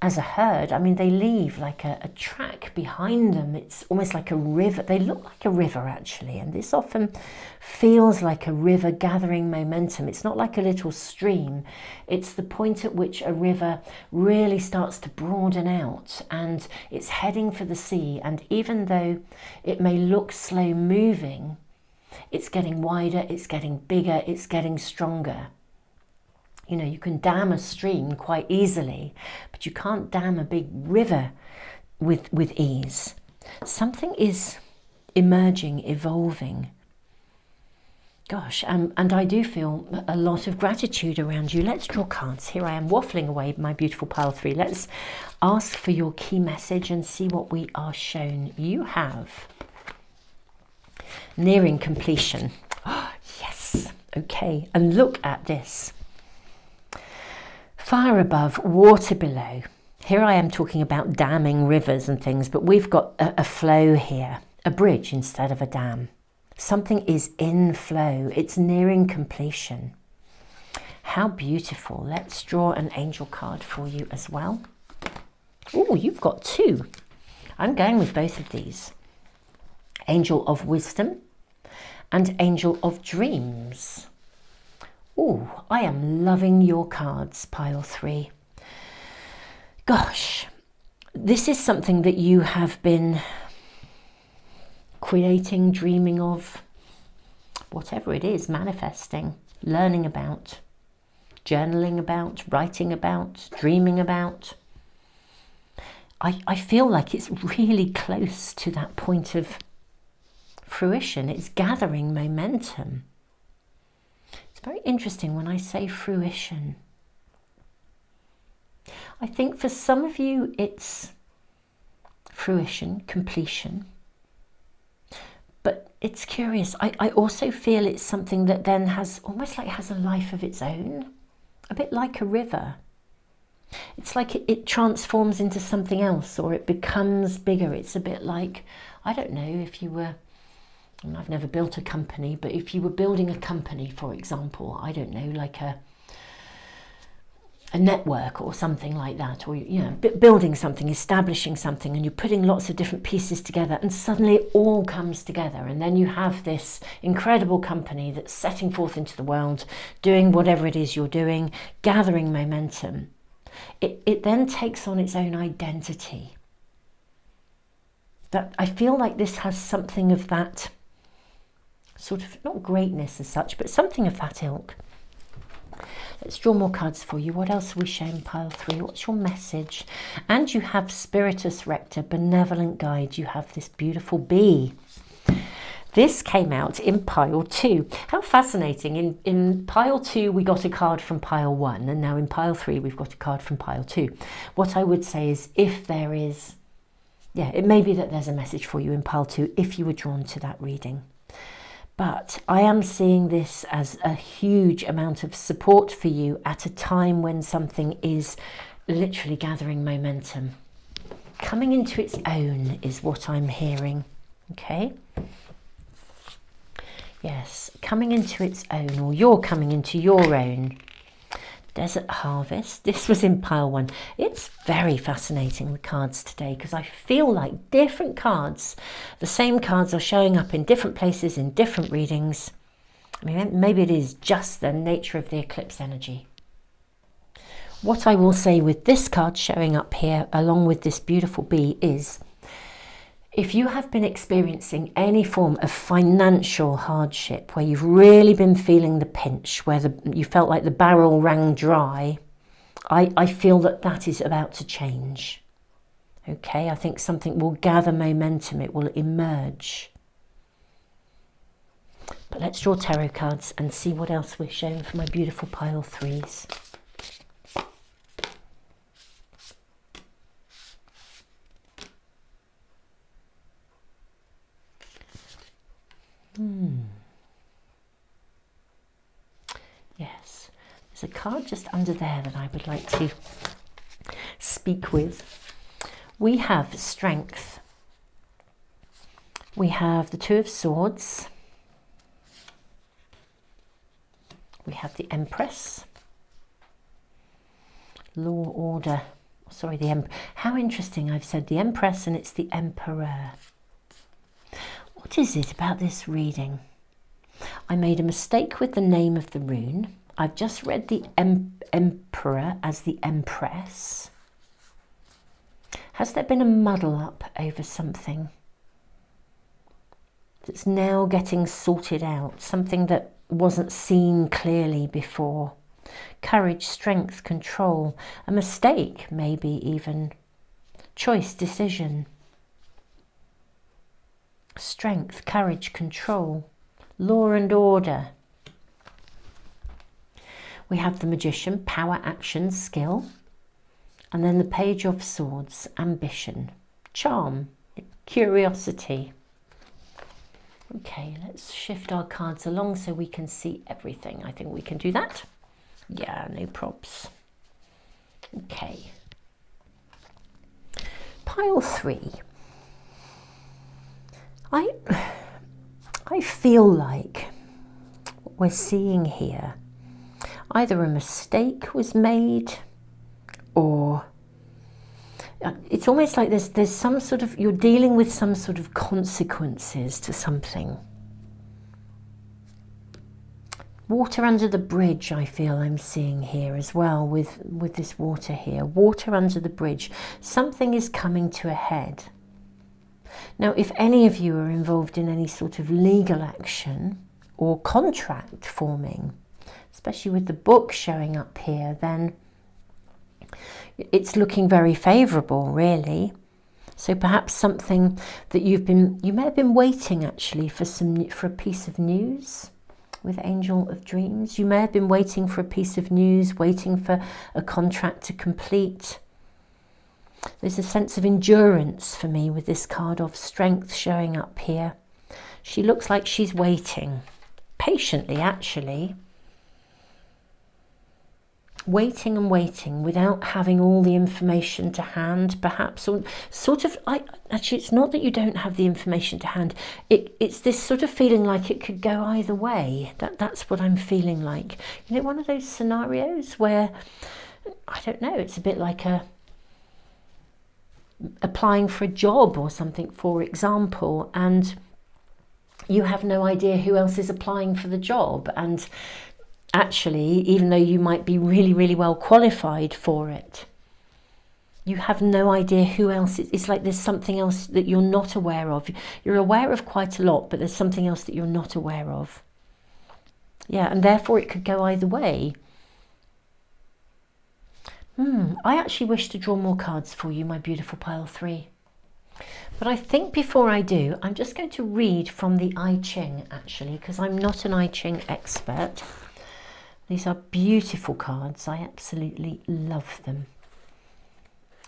as a herd, I mean, they leave like a track behind them. It's almost like a river. They look like a river, actually, and this often feels like a river gathering momentum. It's not like a little stream. It's the point at which a river really starts to broaden out, and it's heading for the sea. And even though it may look slow moving, it's getting wider, it's getting bigger, it's getting stronger. You know, you can dam a stream quite easily, but you can't dam a big river with ease. Something is emerging, evolving. Gosh, and I do feel a lot of gratitude around you. Let's draw cards. Here I am waffling away, my beautiful pile 3. Let's ask for your key message and see what we are shown. You have nearing completion. Oh, yes. Okay, and look at this. Fire above, water below. Here I am talking about damming rivers and things, but we've got a flow here, a bridge instead of a dam. Something is in flow. It's nearing completion. How beautiful. Let's draw an angel card for you as well. Oh, you've got 2. I'm going with both of these. Angel of Wisdom and Angel of Dreams. Oh, I am loving your cards, pile 3. Gosh, this is something that you have been creating, dreaming of, whatever it is, manifesting, learning about, journaling about, writing about, dreaming about. I feel like it's really close to that point of fruition. It's gathering momentum. Very interesting when I say fruition. I think for some of you it's fruition, completion. But it's curious. I also feel it's something that then has almost like has a life of its own. A bit like a river. It's like it transforms into something else, or it becomes bigger. It's a bit like, I don't know, if you were, and I've never built a company, but if you were building a company, for example, I don't know, like a network or something like that, or, you know, building something, establishing something, and you're putting lots of different pieces together, and suddenly it all comes together, and then you have this incredible company that's setting forth into the world, doing whatever it is you're doing, gathering momentum. It then takes on its own identity. That I feel like this has something of that sort of, not greatness as such, but something of that ilk. Let's draw more cards for you. What else are we showing, pile 3? What's your message? And you have Spiritus Rector, benevolent guide. You have this beautiful bee. This came out in pile 2. How fascinating. In pile 2, we got a card from pile 1. And now in pile 3, we've got a card from pile 2. What I would say is, if there is, yeah, it may be that there's a message for you in pile 2 if you were drawn to that reading. But I am seeing this as a huge amount of support for you at a time when something is literally gathering momentum. coming into its own is what I'm hearing. Okay. Yes, coming into its own, or you're coming into your own. Desert Harvest. This was in pile 1. It's very fascinating, the cards today, because I feel like different cards, the same cards are showing up in different places, in different readings. I mean, maybe it is just the nature of the eclipse energy. What I will say with this card showing up here, along with this beautiful bee, is if you have been experiencing any form of financial hardship, where you've really been feeling the pinch, where you felt like the barrel ran dry, I feel that that is about to change. Okay, I think something will gather momentum, it will emerge. But let's draw tarot cards and see what else we're showing for my beautiful pile 3s. Yes, there's a card just under there that I would like to speak with. We have Strength. We have the Two of Swords. We have the Empress. Law, order. Sorry, how interesting, I've said the Empress and it's the Emperor. What is it about this reading? I made a mistake with the name of the rune. I've just read the Emperor as the Empress. Has there been a muddle up over something that's now getting sorted out? Something that wasn't seen clearly before? Courage, strength, control, a mistake, maybe even. Choice, decision. Strength, courage, control, law and order. We have the Magician, power, action, skill. And then the Page of Swords, ambition, charm, curiosity. Okay, let's shift our cards along so we can see everything. I think we can do that. Yeah, no props. Okay. Pile 3. I feel like what we're seeing here, either a mistake was made, or it's almost like there's some sort of, you're dealing with some sort of consequences to something. Water under the bridge, I feel I'm seeing here as well with this water here. Water under the bridge. Something is coming to a head. Now, if any of you are involved in any sort of legal action or contract forming, especially with the book showing up here, then it's looking very favourable, really. So perhaps something that you may have been waiting actually for a piece of news with Angel of Dreams. You may have been waiting for a piece of news, waiting for a contract to complete. There's a sense of endurance for me with this card of Strength showing up here. She looks like she's waiting, patiently actually. Waiting and waiting without having all the information to hand, perhaps, or sort of, actually it's not that you don't have the information to hand, it's this sort of feeling like it could go either way. That's what I'm feeling like. You know, one of those scenarios where, I don't know, it's a bit like applying for a job or something, for example, and you have no idea who else is applying for the job, and actually, even though you might be really, really well qualified for it, you have no idea who else. It's like there's something else that you're not aware of. You're aware of quite a lot, but there's something else that you're not aware of. Yeah, and therefore it could go either way. I actually wish to draw more cards for you, my beautiful pile 3. But I think before I do, I'm just going to read from the I Ching, actually, because I'm not an I Ching expert. These are beautiful cards. I absolutely love them.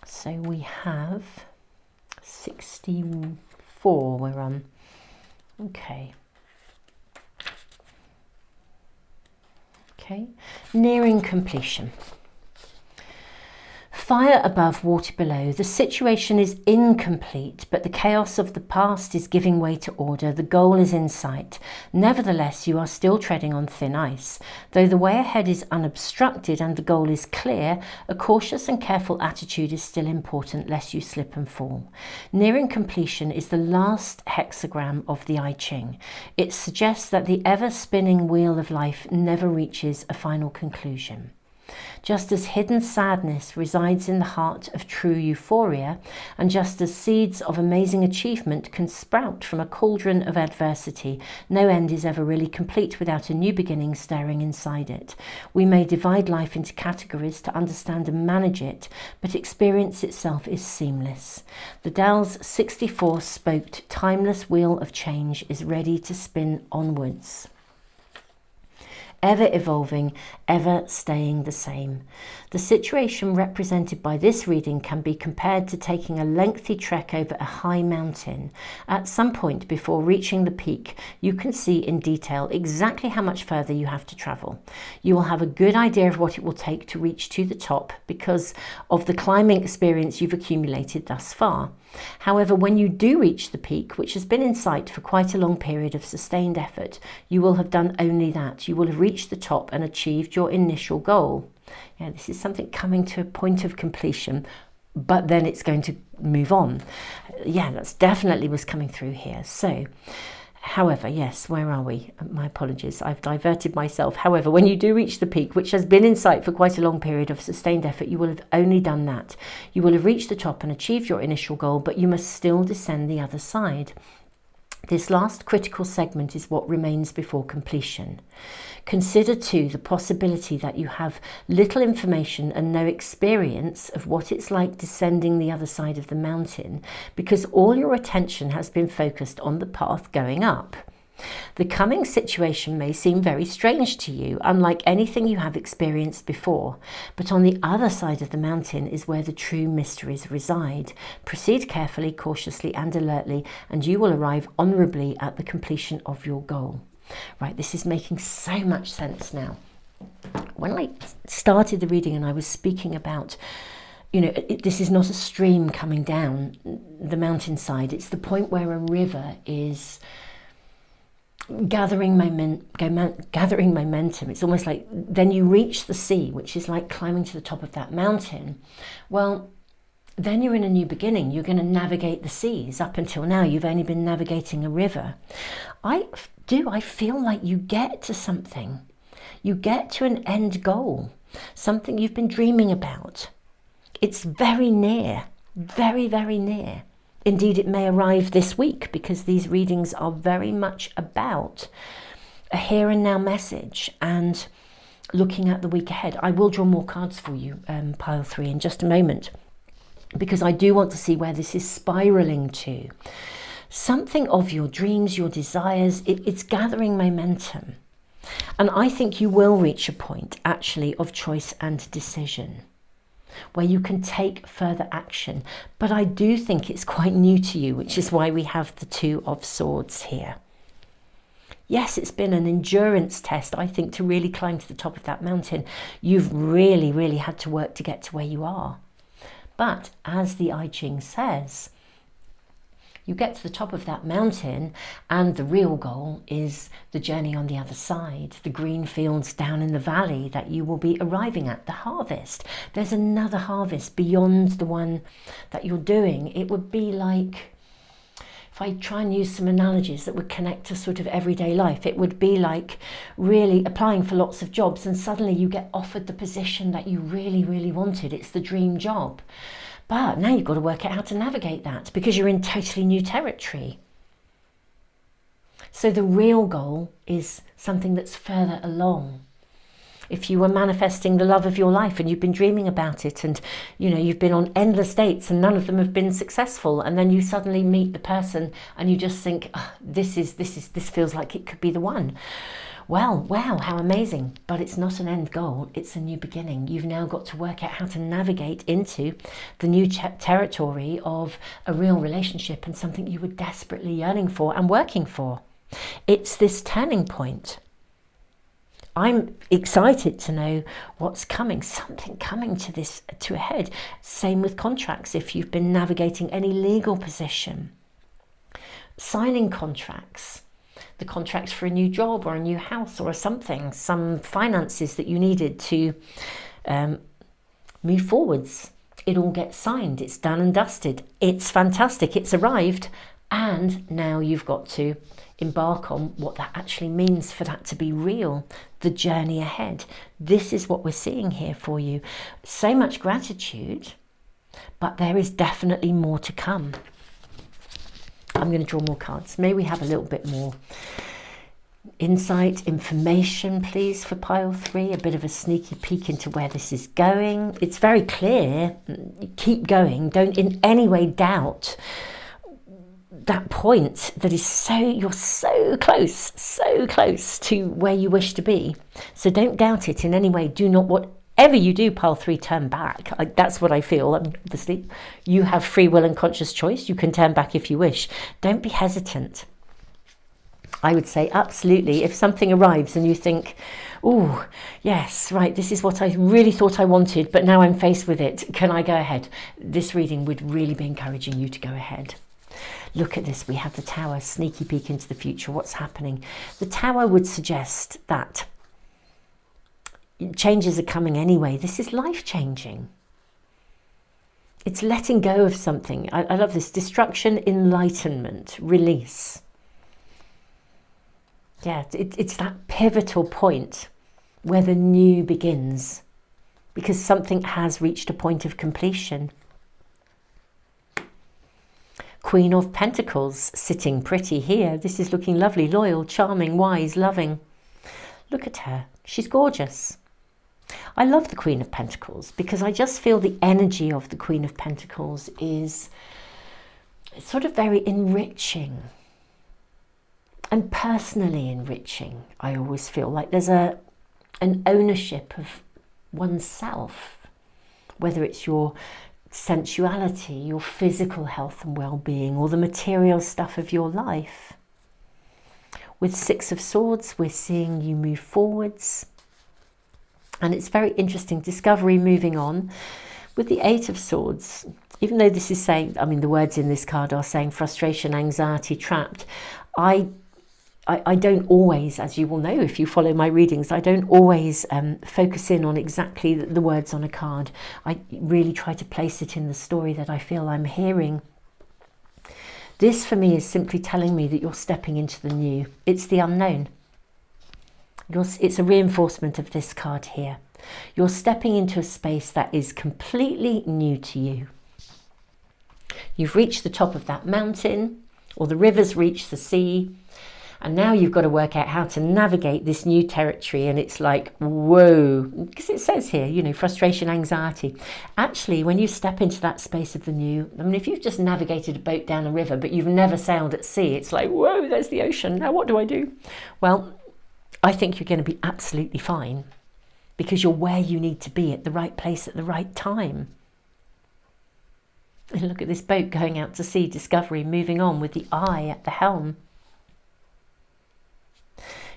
So we have 64 we're on. Okay. Okay. Nearing completion. Fire above, water below. The situation is incomplete, but the chaos of the past is giving way to order. The goal is in sight. Nevertheless, you are still treading on thin ice. Though the way ahead is unobstructed and the goal is clear, a cautious and careful attitude is still important, lest you slip and fall. Nearing completion is the last hexagram of the I Ching. It suggests that the ever-spinning wheel of life never reaches a final conclusion. Just as hidden sadness resides in the heart of true euphoria, and just as seeds of amazing achievement can sprout from a cauldron of adversity, no end is ever really complete without a new beginning stirring inside it. We may divide life into categories to understand and manage it, but experience itself is seamless. The Tau's 64-spoked timeless wheel of change is ready to spin onwards. Ever evolving, ever staying the same. The situation represented by this reading can be compared to taking a lengthy trek over a high mountain. At some point before reaching the peak, you can see in detail exactly how much further you have to travel. You will have a good idea of what it will take to reach to the top because of the climbing experience you've accumulated thus far. However, when you do reach the peak, which has been in sight for quite a long period of sustained effort, you will have done only that. You will have reached the top and achieved your initial goal. Yeah, this is something coming to a point of completion, but then it's going to move on. Yeah, that's definitely was coming through here. So, however, yes, where are we? My apologies, I've diverted myself. However, when you do reach the peak, which has been in sight for quite a long period of sustained effort, you will have only done that. You will have reached the top and achieved your initial goal, but you must still descend the other side. This last critical segment is what remains before completion. Consider too the possibility that you have little information and no experience of what it's like descending the other side of the mountain because all your attention has been focused on the path going up. The coming situation may seem very strange to you, unlike anything you have experienced before, but on the other side of the mountain is where the true mysteries reside. Proceed carefully, cautiously and alertly, and you will arrive honourably at the completion of your goal. Right, this is making so much sense now. When I started the reading and I was speaking about, this is not a stream coming down the mountainside, it's the point where a river is gathering momentum. It's almost like then you reach the sea, which is like climbing to the top of that mountain. Well, then you're in a new beginning. You're going to navigate the seas. Up until now, you've only been navigating a river. I feel like you get to something. You get to an end goal, something you've been dreaming about. It's very near, very, very near. Indeed, it may arrive this week because these readings are very much about a here and now message and looking at the week ahead. I will draw more cards for you, pile 3, in just a moment, because I do want to see where this is spiraling to. Something of your dreams, your desires, it's gathering momentum. And I think you will reach a point, actually, of choice and decision, where you can take further action. But I do think it's quite new to you, which is why we have the 2 of Swords here. Yes, it's been an endurance test, I think, to really climb to the top of that mountain. You've really, really had to work to get to where you are. But as the I Ching says, you get to the top of that mountain and the real goal is the journey on the other side, the green fields down in the valley that you will be arriving at, the harvest. There's another harvest beyond the one that you're doing. It would be like, if I try and use some analogies that would connect to sort of everyday life, it would be like really applying for lots of jobs and suddenly you get offered the position that you really, really wanted. It's the dream job. But now you've got to work out how to navigate that because you're in totally new territory. So the real goal is something that's further along. If you were manifesting the love of your life and you've been dreaming about it and you've been on endless dates and none of them have been successful, and then you suddenly meet the person and you just think, oh, this feels like it could be the one. Well, wow, how amazing. But it's not an end goal, it's a new beginning. You've now got to work out how to navigate into the new territory of a real relationship and something you were desperately yearning for and working for. It's this turning point. I'm excited to know what's coming, something coming to a head. Same with contracts. If you've been navigating any legal position, signing contracts, the contracts for a new job or a new house or something, some finances that you needed to move forwards. It all gets signed. It's done and dusted. It's fantastic. It's arrived. And now you've got to embark on what that actually means for that to be real, the journey ahead. This is what we're seeing here for you. So much gratitude, but there is definitely more to come. I'm going to draw more cards. May we have a little bit more insight, information, please, for pile 3. A bit of a sneaky peek into where this is going. It's very clear. Keep going. Don't in any way doubt that point that is you're so close to where you wish to be. So don't doubt it in any way. Do not, whatever you do, pile 3, turn back. That's what I feel. Obviously, you have free will and conscious choice. You can turn back if you wish. Don't be hesitant. I would say absolutely. If something arrives and you think, oh, yes, right, this is what I really thought I wanted, but now I'm faced with it. Can I go ahead? This reading would really be encouraging you to go ahead. Look at this. We have the Tower, sneaky peek into the future. What's happening? The Tower would suggest that changes are coming anyway. This is life-changing. It's letting go of something. I love this. Destruction, enlightenment, release. Yeah, it's that pivotal point where the new begins, because something has reached a point of completion. Queen of Pentacles sitting pretty here. This is looking lovely, loyal, charming, wise, loving. Look at her. She's gorgeous. I love the Queen of Pentacles because I just feel the energy of the Queen of Pentacles is sort of very enriching and personally enriching. I always feel like there's an ownership of oneself, whether it's your sensuality, your physical health and well-being, or the material stuff of your life. With 6 of Swords, we're seeing you move forwards. And it's very interesting, discovery, moving on. With the 8 of Swords, even though this is saying, I mean, the words in this card are saying frustration, anxiety, trapped. I don't always, as you will know if you follow my readings, I don't always focus in on exactly the words on a card. I really try to place it in the story that I feel I'm hearing. This for me is simply telling me that you're stepping into the new. It's the unknown. It's a reinforcement of this card here. You're stepping into a space that is completely new to you. You've reached the top of that mountain, or the river's reached the sea. And now you've got to work out how to navigate this new territory. And it's like, whoa, because it says here, you know, frustration, anxiety. Actually, when you step into that space of the new, I mean, if you've just navigated a boat down a river, but you've never sailed at sea, it's like, whoa, there's the ocean. Now what do I do? Well, I think you're going to be absolutely fine because you're where you need to be at the right place at the right time. And look at this boat going out to sea, discovery, moving on with the eye at the helm.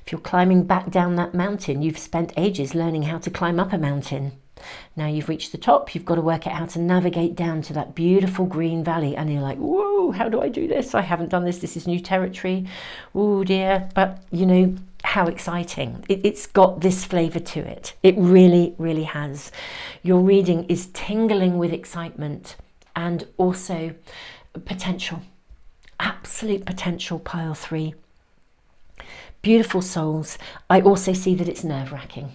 If you're climbing back down that mountain, you've spent ages learning how to climb up a mountain. Now you've reached the top, you've got to work out how to navigate down to that beautiful green valley. And you're like, whoa, how do I do this? I haven't done this. This is new territory. Oh dear. But you know, how exciting. It's got this flavour to it. It really, really has. Your reading is tingling with excitement and also potential. Absolute potential, pile 3. Beautiful souls. I also see that it's nerve-wracking.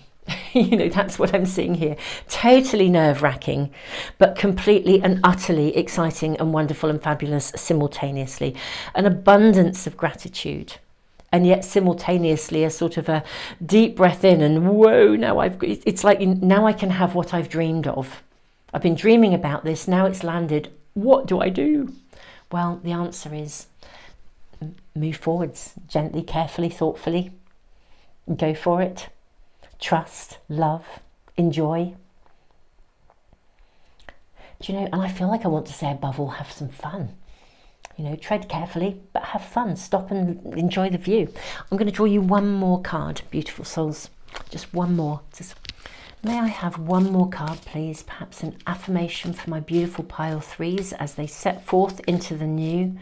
You know, that's what I'm seeing here. Totally nerve-wracking, but completely and utterly exciting and wonderful and fabulous simultaneously. An abundance of gratitude. And yet simultaneously a sort of a deep breath in and whoa, now it's like now I can have what I've dreamed of. I've been dreaming about this, now it's landed. What do I do? Well, the answer is move forwards, gently, carefully, thoughtfully. Go for it. Trust, love, enjoy. Do you know, and I feel like I want to say above all, have some fun. You know, tread carefully, but have fun. Stop and enjoy the view. I'm going to draw you one more card, beautiful souls. Just one more. May I have one more card, please? Perhaps an affirmation for my beautiful pile threes as they set forth into the new.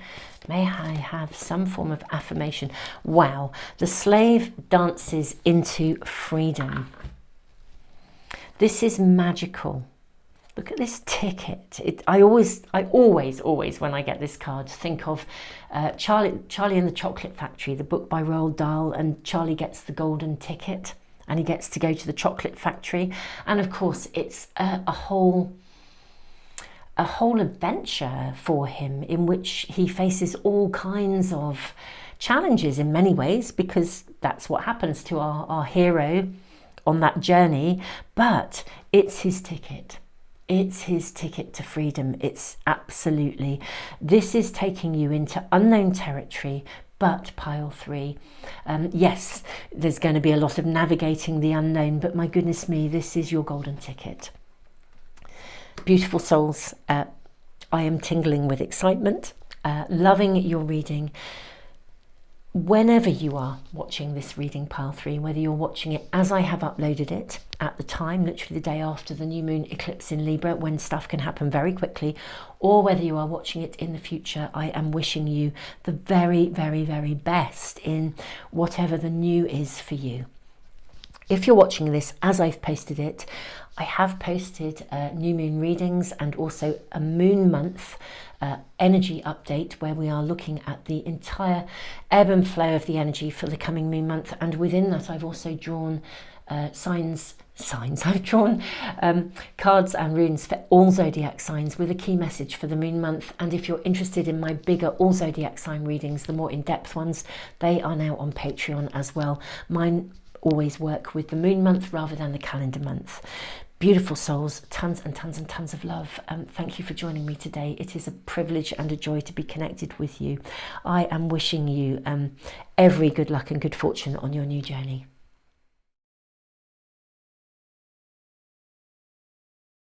May I have some form of affirmation? Wow, the slave dances into freedom. This is magical. Look at this ticket. I always, when I get this card, think of Charlie and the Chocolate Factory, the book by Roald Dahl, and Charlie gets the golden ticket and he gets to go to the chocolate factory. And of course, it's a whole adventure for him in which he faces all kinds of challenges in many ways, because that's what happens to our hero on that journey. But it's his ticket. It's his ticket to freedom. It's absolutely, this is taking you into unknown territory. But pile three, yes, there's going to be a lot of navigating the unknown, but my goodness me, this is your golden ticket. Beautiful souls, I am tingling with excitement, loving your reading. Whenever you are watching this reading, pile three, whether you're watching it as I have uploaded it at the time, literally the day after the new moon eclipse in Libra, when stuff can happen very quickly, or whether you are watching it in the future, I am wishing you the very, very, very best in whatever the new is for you. If you're watching this as I've posted it, I have posted new moon readings and also a moon month energy update where we are looking at the entire ebb and flow of the energy for the coming moon month. And within that, I've also drawn I've drawn cards and runes for all zodiac signs with a key message for the moon month. And if you're interested in my bigger all zodiac sign readings, the more in-depth ones, they are now on Patreon as well. Mine always work with the moon month rather than the calendar month. Beautiful souls, tons and tons and tons of love. Thank you for joining me today. It is a privilege and a joy to be connected with you. I am wishing you every good luck and good fortune on your new journey.